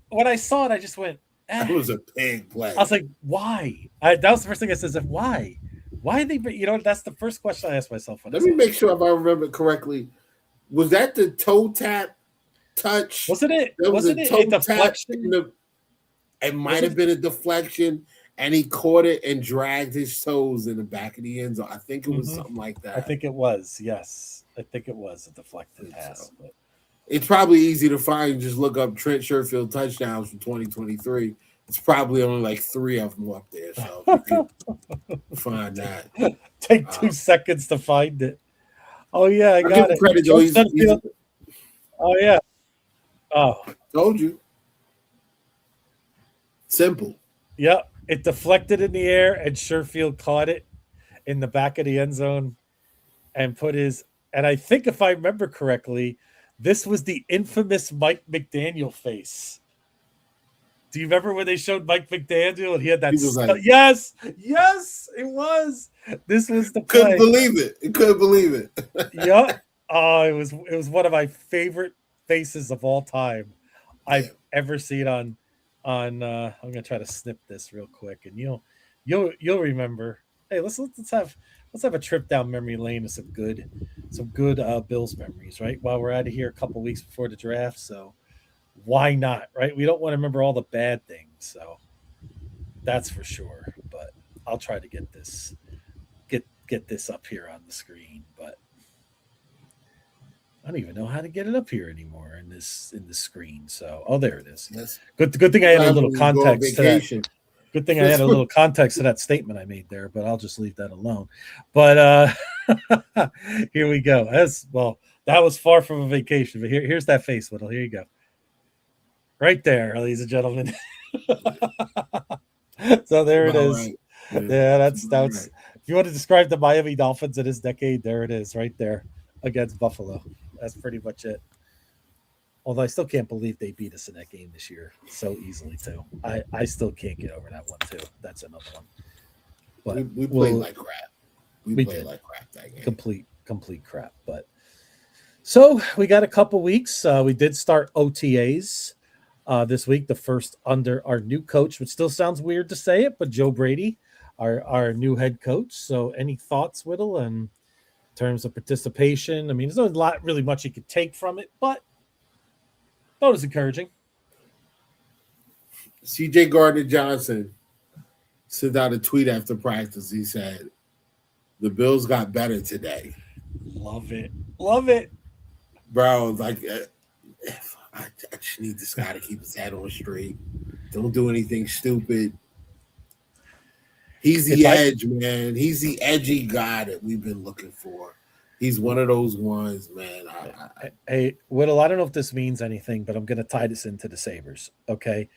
when I saw it, I just went. That was a big play. I was like, why? That was the first thing I said. Why? Why they? That's the first question I asked myself. Let me make sure if I remember correctly. Was that the toe tap touch? Wasn't it? Wasn't it a deflection? It might have been a deflection, and he caught it and dragged his toes in the back of the end zone. I think it was something like that. I think it was. Yes, I think it was a deflected pass. But it's probably easy to find. Just look up Trent Sherfield touchdowns from 2023. It's probably only 3 of them up there, so you can find that. Take 2 seconds to find it. Oh yeah, I got it. Credit, oh yeah. Oh, told you. Simple. Yep, it deflected in the air, and Sherfield caught it in the back of the end zone, and put his. And I think if I remember correctly, this was the infamous Mike McDaniel face. Do you remember when they showed Mike McDaniel and he had that? Yes, it was. This was the play. Couldn't believe it. Yep. Oh, it was one of my favorite faces of all time I've ever seen on. I'm gonna try to snip this real quick, and you'll remember. Hey, let's have a trip down memory lane of some good Bills memories, right? While we're out of here a couple weeks before the draft, so why not, right? We don't want to remember all the bad things, so that's for sure. But I'll try to get this up here on the screen, but I don't even know how to get it up here anymore in this screen. So, there it is. Yes. Good thing I had a little context to that. Good thing I had a little context to that statement I made there, but I'll just leave that alone. But here we go. That was far from a vacation, but here's that face, Whittle. Here you go. Right there, ladies and gentlemen. So there it is. Right. Yeah, that's if you want to describe the Miami Dolphins in this decade, there it is, right there against Buffalo. That's pretty much it. Although I still can't believe they beat us in that game this year so easily too. I still can't get over that one too. That's another one. But we played like crap. We played like crap that game. Complete crap. But so we got a couple weeks. We did start OTAs this week, the first under our new coach, which still sounds weird to say it, but Joe Brady, our new head coach. So any thoughts, Whittle, in terms of participation? I mean, there's not really much you could take from it, but that was encouraging. CJ Gardner-Johnson sent out a tweet after practice. He said, "The Bills got better today." Love it. Bro, I just need this guy to keep his head on straight. Don't do anything stupid. He's the edge, man. He's the edgy guy that we've been looking for. He's one of those ones, man. Hey, Whittle, I don't know if this means anything, but I'm going to tie this into the Sabres, okay?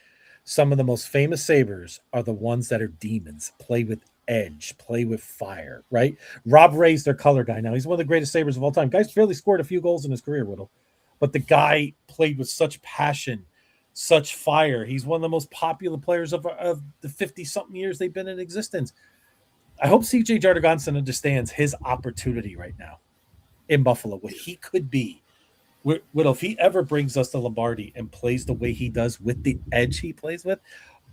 some of the most famous Sabres are the ones that are demons, play with edge, play with fire, right? Rob Ray's their color guy now. He's one of the greatest Sabres of all time. Guy's barely scored a few goals in his career, Whittle. But the guy played with such passion, such fire. He's one of the most popular players of the 50-something years they've been in existence. I hope CJ Jardiganson understands his opportunity right now in Buffalo, what he could be. Whittle, if he ever brings us to Lombardi and plays the way he does with the edge he plays with,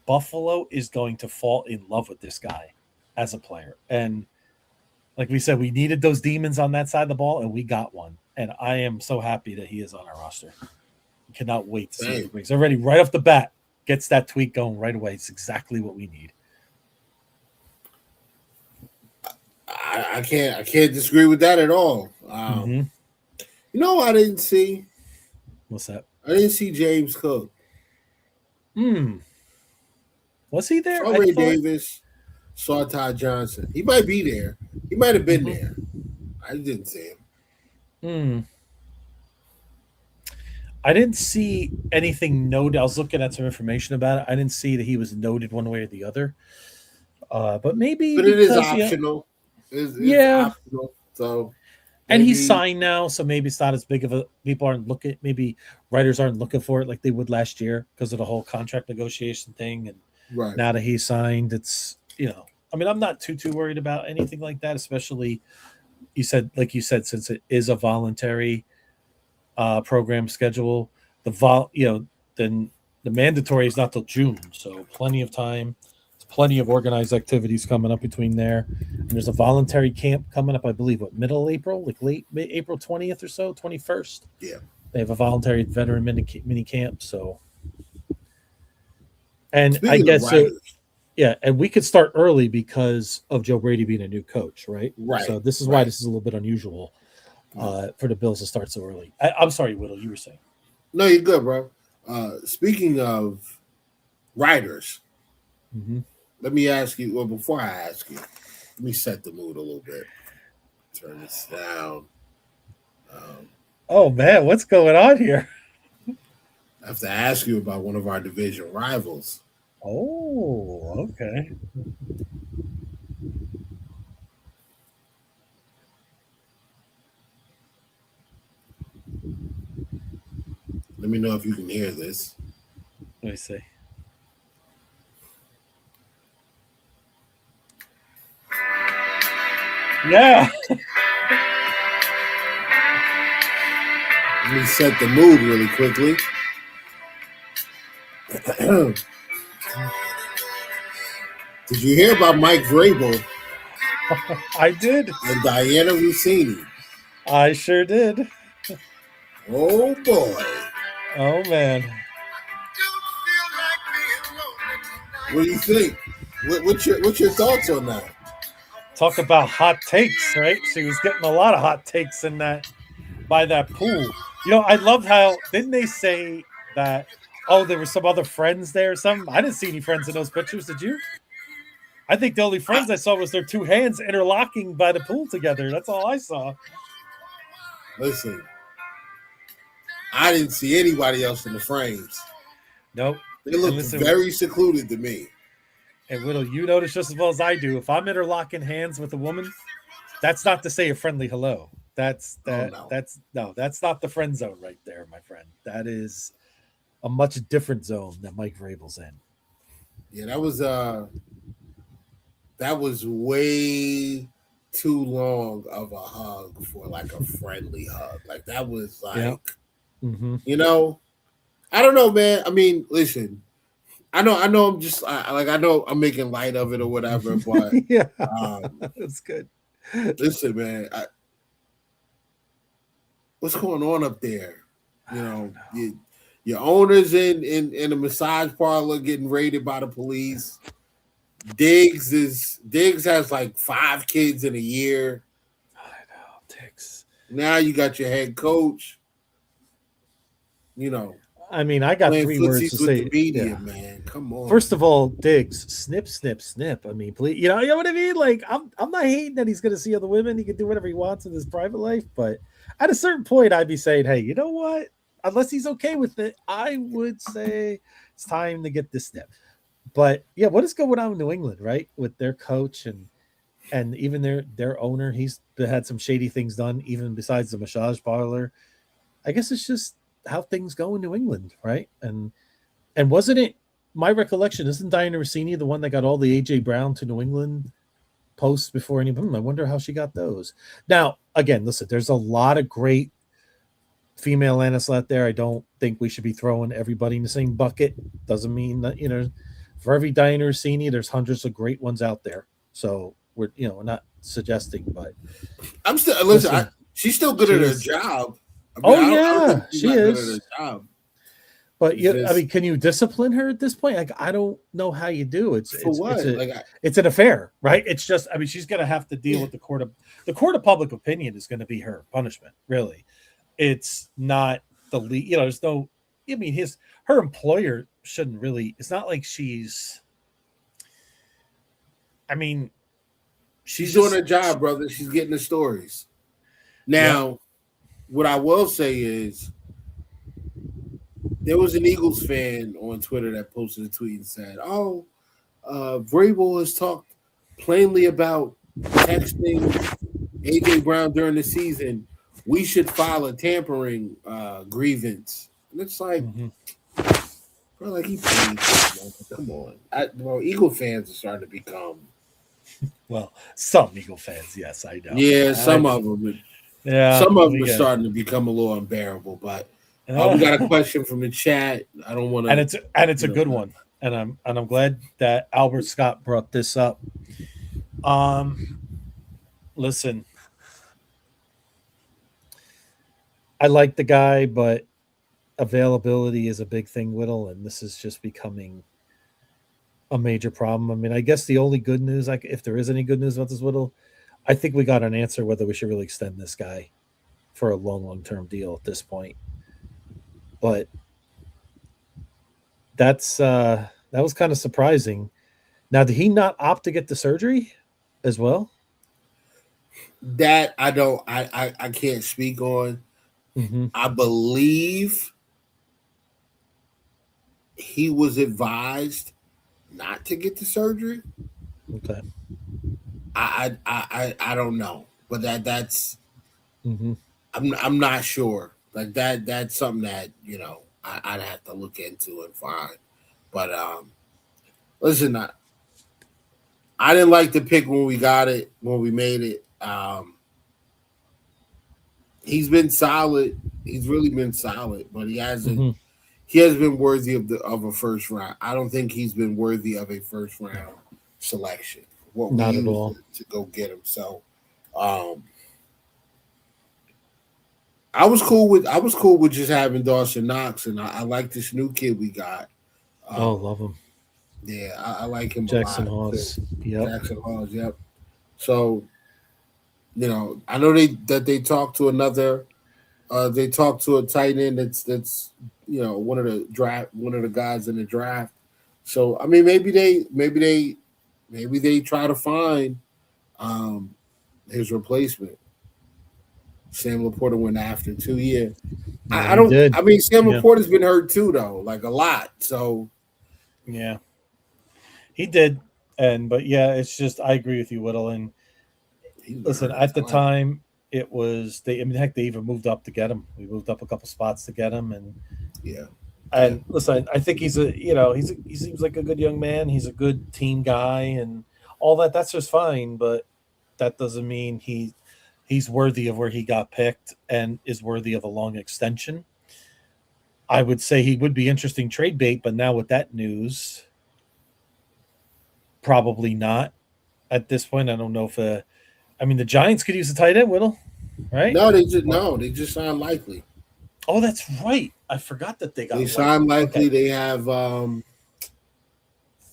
Buffalo is going to fall in love with this guy as a player. And like we said, we needed those demons on that side of the ball, and we got one. And I am so happy that he is on our roster. Cannot wait to see what he brings. Already, right off the bat, gets that tweak going right away. It's exactly what we need. I can't disagree with that at all. You know, I didn't see. What's that? I didn't see James Cook. Was he there? Saw Ray Davis. Saw Ty Johnson. He might be there. He might have been there. I didn't see him. I didn't see anything noted. I was looking at some information about it. I didn't see that he was noted one way or the other. But maybe. But it is optional. It's optional. So. And he's signed now, so maybe it's not as big of a. People aren't looking. Maybe writers aren't looking for it like they would last year because of the whole contract negotiation thing. And now that he's signed, it's I mean, I'm not too worried about anything like that. Especially, like you said, since it is a voluntary program schedule, then the mandatory is not till June, so plenty of time. Plenty of organized activities coming up between there. And there's a voluntary camp coming up, I believe, middle April, like late April 20th or so, 21st. Yeah. They have a voluntary veteran mini camp. So, and Speaking I guess, and we could start early because of Joe Brady being a new coach, right? Right. So this is why this is a little bit unusual for the Bills to start so early. I'm sorry, Whittle, you were saying. No, you're good, bro. Speaking of writers, let me ask you. Well, before I ask you, let me set the mood a little bit. Turn this down. Oh man, what's going on here? I have to ask you about one of our division rivals. Oh, okay. Let me know if you can hear this. Let me see. Yeah. Let me set the mood really quickly. Did you hear about Mike Vrabel? I did. And Diana Rossini? I sure did. Oh boy. Oh man. What do you think? What's your thoughts on that? Talk about hot takes, right? She was getting a lot of hot takes in that by that pool. I loved how didn't they say that? Oh, there were some other friends there or something. I didn't see any friends in those pictures. Did you? I think the only friends I saw was their two hands interlocking by the pool together. That's all I saw. Listen, I didn't see anybody else in the frames. Nope. They looked very secluded to me. And Whittle, you notice just as well as I do. If I'm interlocking hands with a woman, that's not to say a friendly hello. That's not the friend zone right there, my friend. That is a much different zone that Mike Vrabel's in. Yeah, that was way too long of a hug for like a friendly hug. Like that was like, I don't know, man. I mean, listen, I know I'm just I know I'm making light of it or whatever, but yeah, that's good. Listen, man, what's going on up there? Your owner's in a massage parlor getting raided by the police. Diggs has like 5 kids in a year. I know, Diggs. Now you got your head coach. I mean, I got 3 words to say. The media, man. Come on. First of all, Diggs, snip, snip, snip. I mean, please, you know what I mean? Like, I'm not hating that he's going to see other women. He can do whatever he wants in his private life. But at a certain point, I'd be saying, hey, you know what? unless he's okay with it, I would say it's time to get this step. But yeah, what is going on in New England, right? With their coach and even their owner, he's had some shady things done, even besides the massage parlor. I guess it's just how things go in New England, right? And wasn't it my recollection? Isn't Diana Rossini the one that got all the AJ Brown to New England posts before anybody? I wonder how she got those. Now, again, listen, there's a lot of great female analysts out there. I don't think we should be throwing everybody in the same bucket. Doesn't mean that, for every Diana Rossini, there's hundreds of great ones out there. So we're not suggesting, but I'm still listen. She's still good at her job. I don't think she is. Good at her job. But can you discipline her at this point? Like, I don't know how you do. It's an affair, right? It's just, she's going to have to deal with the court of public opinion is going to be her punishment. Really, it's not the lead. There's no. Her employer shouldn't really. It's not like she's. She's doing her job, brother. She's getting the stories. Now, what I will say is, there was an Eagles fan on Twitter that posted a tweet and said, Vrabel has talked plainly about texting AJ Brown during the season. We should file a tampering grievance. And it's like, bro, like he paid. Come on. Eagle fans are starting to become. Well, some Eagle fans, yes, I know. Yeah, some of them. Yeah, some of them are starting to become a little unbearable, but. We got a question from the chat. I don't want to, and it's a good one, and I'm glad that Albert Scott brought this up. Listen, I like the guy, but availability is a big thing, Whittle, and this is just becoming a major problem. I guess the only good news, if there is any good news about this, Whittle, I think we got an answer whether we should really extend this guy for a long-term deal at this point. But that was kind of surprising. Now, did he not opt to get the surgery as well? That I can't speak on. Mm-hmm. I believe he was advised not to get the surgery. Okay. I don't know, but that's. Mm-hmm. I'm not sure. Like that's something that I'd have to look into and find. But listen, I didn't like the pick when we got it, when we made it. He's been solid. He's really been solid, but he hasn't. Mm-hmm. He has been worthy of a first round. I don't think he's been worthy of a first round selection. Not at all to go get him. So, I was cool with just having Dawson Knox, and I like this new kid we got. Love him. Yeah, I like him. Jackson a lot. Hawes. Yep. Jackson Hawes. Yep. So, I know they talked to another. They talked to a tight end that's one of the guys in the draft. So maybe they try to find his replacement. Sam Laporta went after 2 years. Yeah, Sam Laporta's been hurt too, though, like a lot. So yeah, he did. But it's just I agree with you, Whittle. And listen, at the time it was they even moved up to get him. We moved up a couple spots to get him, and And listen, I think he seems like a good young man. He's a good team guy and all that. That's just fine, but that doesn't mean he's worthy of where he got picked and is worthy of a long extension. I would say he would be interesting trade bait, but now with that news, probably not at this point. I don't know if the Giants could use a tight end, Whittle, right? No, they just signed Likely. Oh, that's right. I forgot that they signed Likely. Okay. They have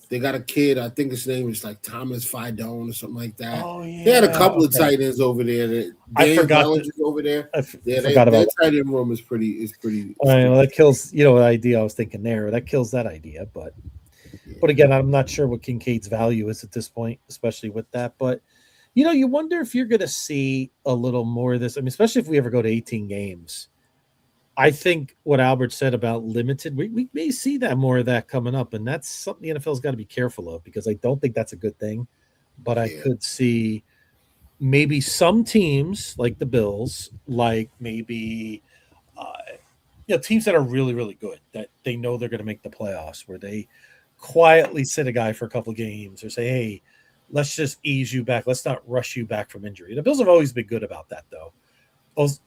they got a kid. I think his name is like Thomas Fidone or something like that. Oh yeah. They had a couple of tight ends over there. I forgot over there. Forgot about that tight end room is pretty. Well, that kills the idea I was thinking there. That kills that idea, but again, I'm not sure what Kincaid's value is at this point, especially with that. But you wonder if you're going to see a little more of this. Especially if we ever go to 18 games. I think what Albert said about limited, we may see that more of that coming up, and that's something the NFL's got to be careful of because I don't think that's a good thing. But I could see maybe some teams like the Bills, like maybe teams that are really really good that they know they're going to make the playoffs, where they quietly sit a guy for a couple of games or say, hey, let's just ease you back, let's not rush you back from injury. The Bills have always been good about that, though.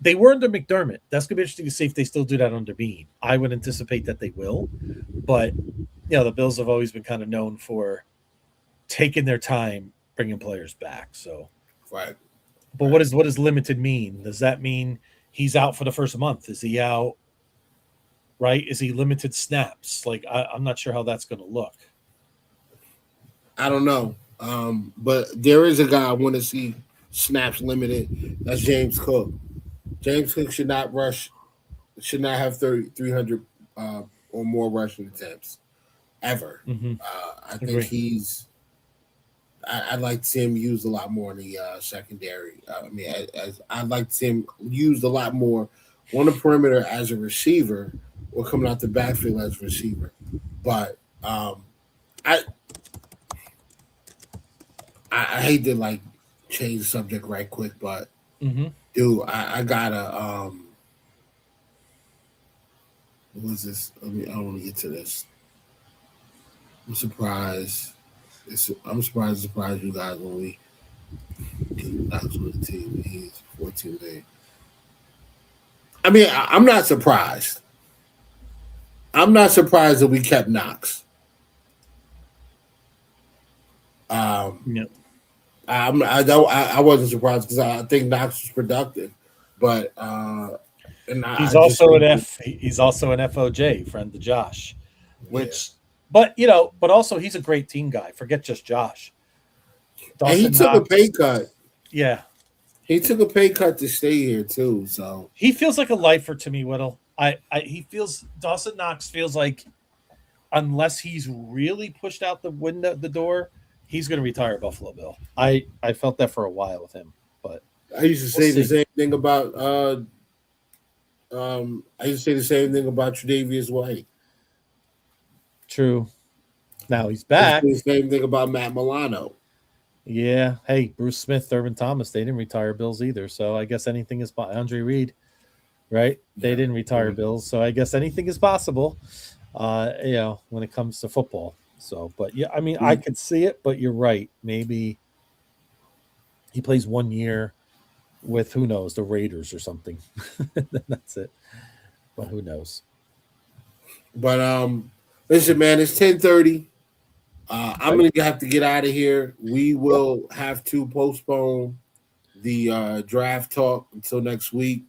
They were under McDermott. That's going to be interesting to see if they still do that under Bean. I would anticipate that they will, but the Bills have always been kind of known for taking their time bringing players back. So, right. But what does limited mean? Does that mean he's out for the first month? Is he out? Right? Is he limited snaps? Like I'm not sure how that's going to look. I don't know, but there is a guy I want to see snaps limited. That's James Cook. James Cook should not have 300 or more rushing attempts ever. Mm-hmm. I think I'd like to see him used a lot more in the secondary. I'd like to see him used a lot more on the perimeter as a receiver or coming out the backfield as a receiver. But I hate to change the subject right quick, but dude, I gotta what was this? I don't want to get to this. I'm surprised you guys when we Knox with the team. He's 14 days. I mean, I'm not surprised. I'm not surprised that we kept Knox. I wasn't surprised because I think Knox was productive, but he's also an FOJ friend to Josh, which, but also he's a great team guy. Forget just Josh. And he took a pay cut. Yeah, he took a pay cut to stay here too. So he feels like a lifer to me, Whittle. Dawson Knox feels like unless he's really pushed out the door, he's going to retire Buffalo Bill. I felt that for a while with him, but I used to say the same thing about Tre'Davious White. True. Now he's back. The same thing about Matt Milano. Yeah. Hey, Bruce Smith, Thurman Thomas, they didn't retire Bills either. So I guess anything is possible. Andre Reed, right? They didn't retire Bills. So I guess anything is possible, when it comes to football. So, but yeah, I mean, I could see it, but you're right. Maybe he plays 1 year with, who knows, the Raiders or something. That's it. But who knows? But listen, man, it's 10:30. I'm going to have to get out of here. We will have to postpone the draft talk until next week.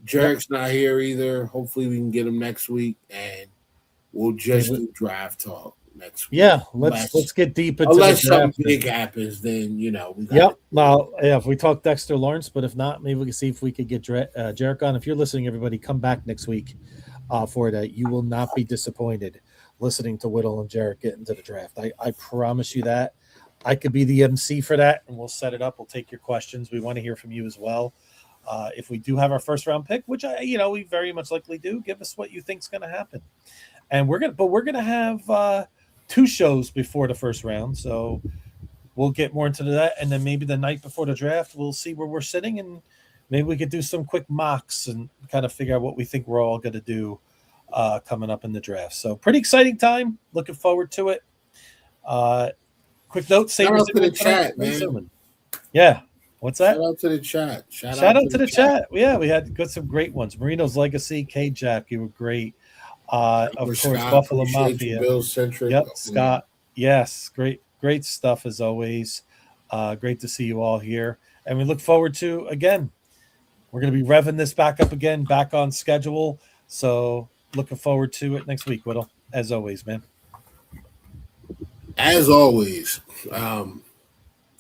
Jarek's not here either. Hopefully we can get him next week, and we'll just do draft talk next week. Yeah, let's get deep into unless the draft. Something big happens, then we Well, if we talk Dexter Lawrence, but if not, maybe we can see if we could get Jarek on. If you're listening, everybody, come back next week for that. You will not be disappointed listening to Whittle and Jarek get into the draft. I promise you that. I could be the MC for that, and we'll set it up. We'll take your questions. We want to hear from you as well. If we do have our first round pick, which we very much likely do, give us what you think's going to happen. And we're gonna have 2 shows before the first round, so we'll get more into that. And then maybe the night before the draft, we'll see where we're sitting, and maybe we could do some quick mocks and kind of figure out what we think we're all going to do coming up in the draft. So pretty exciting time. Looking forward to it. Quick note: shout out to the chat, man. Yeah. What's that? Shout out to the chat. Shout out to the chat. Yeah, we got some great ones. Marino's Legacy, K-Jack, you were great. Of course, Scott, Buffalo Mafia. Bill Centric. Yep, Scott. Yes, great stuff as always. Great to see you all here. And we look forward to, again, we're going to be revving this back up again, back on schedule. So looking forward to it next week, Whittle, as always, man. As always.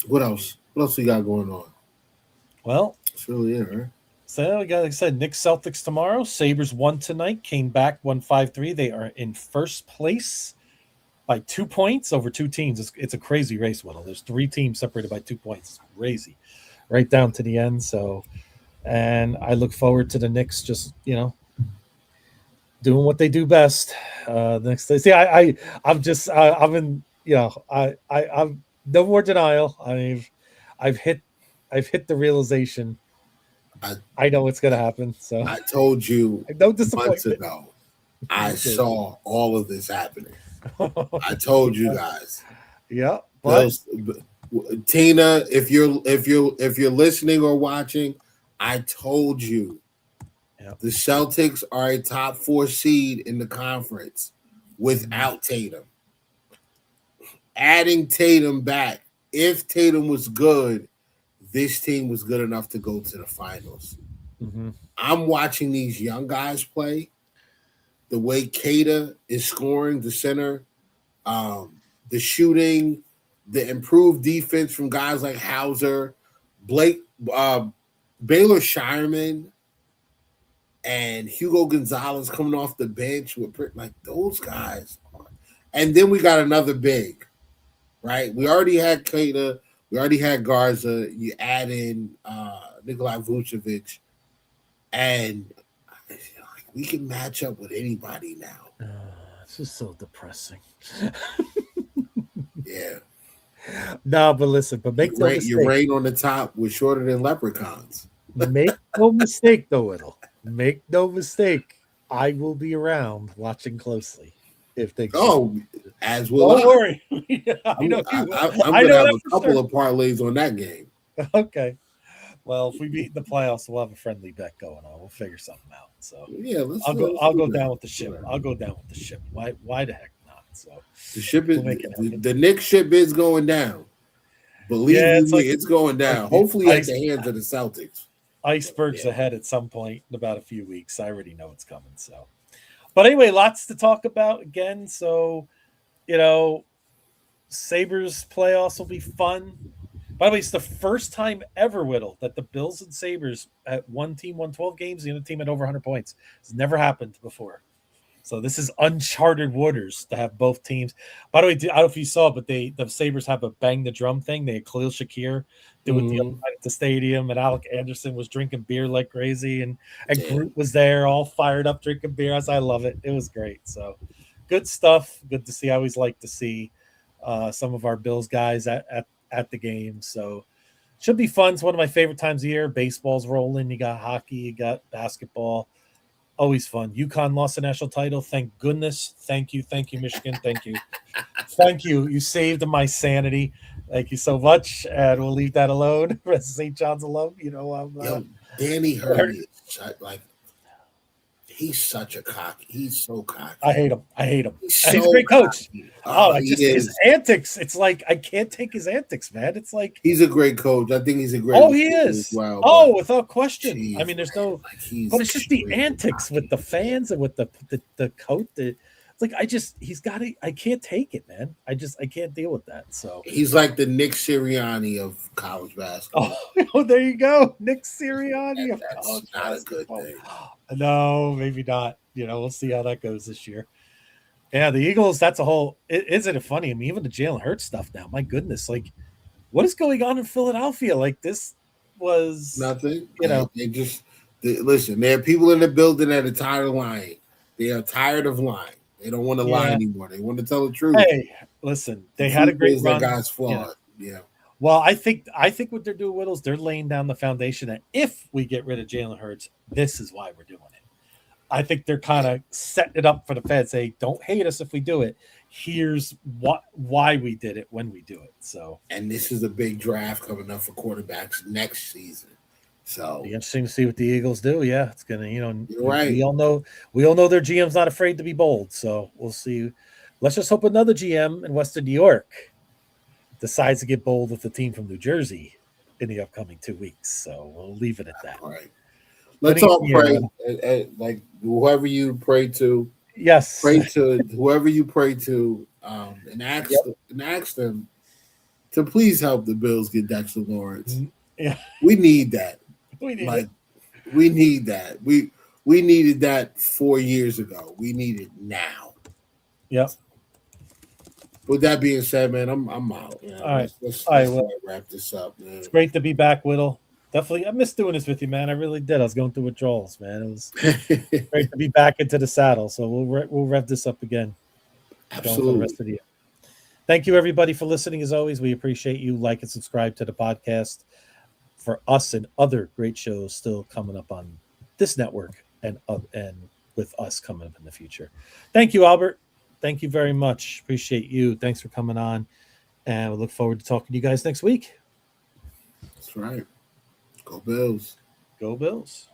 What else? What else we got going on? Well, that's really it, right? So we got, like I said, Knicks Celtics tomorrow. Sabres won tonight, came back 1-5-3. They are in first place by 2 points over 2 teams. It's a crazy race, Whittle. There's 3 teams separated by 2 points. It's crazy, right down to the end. So, and I look forward to the Knicks just doing what they do best. Next day, see, I'm just, I'm in, I'm no more denial. I've hit, I've hit the realization. I know what's going to happen. So I told you no months disappointment. ago. I saw all of this happening. I told you guys. Yeah, but Tina, if you're listening or watching, I told you. Yep. The Celtics are a top 4 seed in the conference without Tatum. Adding Tatum back, if Tatum was good, this team was good enough to go to the finals. Mm-hmm. I'm watching these young guys play. The way Kata is scoring, the center, the shooting, the improved defense from guys like Hauser, Baylor Shireman, and Hugo Gonzalez coming off the bench with like those guys. And then we got another big, right? We already had Kata, we already had Garza. You add in Nikolai Vucevic, and we can match up with anybody now. It's just so depressing. Yeah. No, but listen, but make no mistake. Your reign on the top was shorter than leprechauns. Make no mistake, though, Whittle. Make no mistake. I will be around watching closely if they. As will Don't I. worry. I know. I'm going to have a couple of parlays on that game. Okay. Well, if we beat in the playoffs, we'll have a friendly bet going on. We'll figure something out. So yeah, I'll go down with the ship. I'll go down with the ship. Why the heck not? So the ship is the Knicks ship is going down. Believe me, it's going down. Hopefully at the hands of the Celtics. Iceberg's ahead at some point in about a few weeks. I already know it's coming. So, but anyway, lots to talk about again. So, Sabres playoffs will be fun. By the way, it's the first time ever, Whittle, that the Bills and Sabres at one team won 12 games, the other team had over 100 points. It's never happened before. So this is uncharted waters to have both teams. By the way, I don't know if you saw, but the Sabres have a bang the drum thing. They had Khalil Shakir do it the other night at the stadium, and Alec Anderson was drinking beer like crazy, and Groot was there all fired up drinking beer. I love it. It was great. So good stuff. Good to see. I always like to see some of our Bills guys at the game. So should be fun. It's one of my favorite times of year. Baseball's rolling. You got hockey. You got basketball. Always fun. UConn lost the national title. Thank goodness. Thank you, Michigan. Thank you. Thank you. You saved my sanity. Thank you so much. And we'll leave that alone. St. John's alone. Danny Hurley, he's such a cocky. He's so cocky. I hate him. He's a great coach. His antics. It's like I can't take his antics, man. It's like he's a great coach. I think he's a great. Oh, he is. Well, without question. Geez, I mean, there's no. But it's just the antics with the fans and with the coat. It's like he's got to. I can't take it, man. I can't deal with that. So he's like the Nick Sirianni of college basketball. Oh, there you go, Nick Sirianni of college not basketball. A good thing. No, maybe not. We'll see how that goes this year. Yeah, the Eagles, that's a whole – isn't it funny? I mean, even the Jalen Hurts stuff now, my goodness. Like, what is going on in Philadelphia? Like, this was – nothing. Listen, there are people in the building that are tired of lying. They are tired of lying. They don't want to lie anymore. They want to tell the truth. Hey, listen, they had a great run. That guy's flawed. Yeah. Well, I think what they're doing, Whittles, they're laying down the foundation that if we get rid of Jalen Hurts, this is why we're doing it. I think they're kind of setting it up for the fans. Say, don't hate us if we do it. Here's why we did it when we do it. So, and this is a big draft coming up for quarterbacks next season. So, it'll be interesting to see what the Eagles do. Yeah, it's gonna, you're right. We all know their GM's not afraid to be bold. So we'll see. Let's just hope another GM in Western New York decides to get bold with the team from New Jersey in the upcoming 2 weeks. So we'll leave it at that. All right. Let's all pray. Like whoever you pray to. Yes. Pray to whoever you pray to, and ask them to please help the Bills get Dexter Lawrence. Yeah. We need that. We need that. We needed that 4 years ago. We need it now. Yep. With that being said, man, I'm out. All right. Let's wrap this up, man. It's great to be back, Whittle. Definitely. I missed doing this with you, man. I really did. I was going through withdrawals, man. It was great to be back into the saddle. So we'll rev this up again. Absolutely. Going for the rest of the year. Thank you, everybody, for listening. As always, we appreciate you. Like and subscribe to the podcast for us and other great shows still coming up on this network and with us coming up in the future. Thank you, Albert. Thank you very much. Appreciate you. Thanks for coming on. And we look forward to talking to you guys next week. That's right. Go Bills. Go Bills.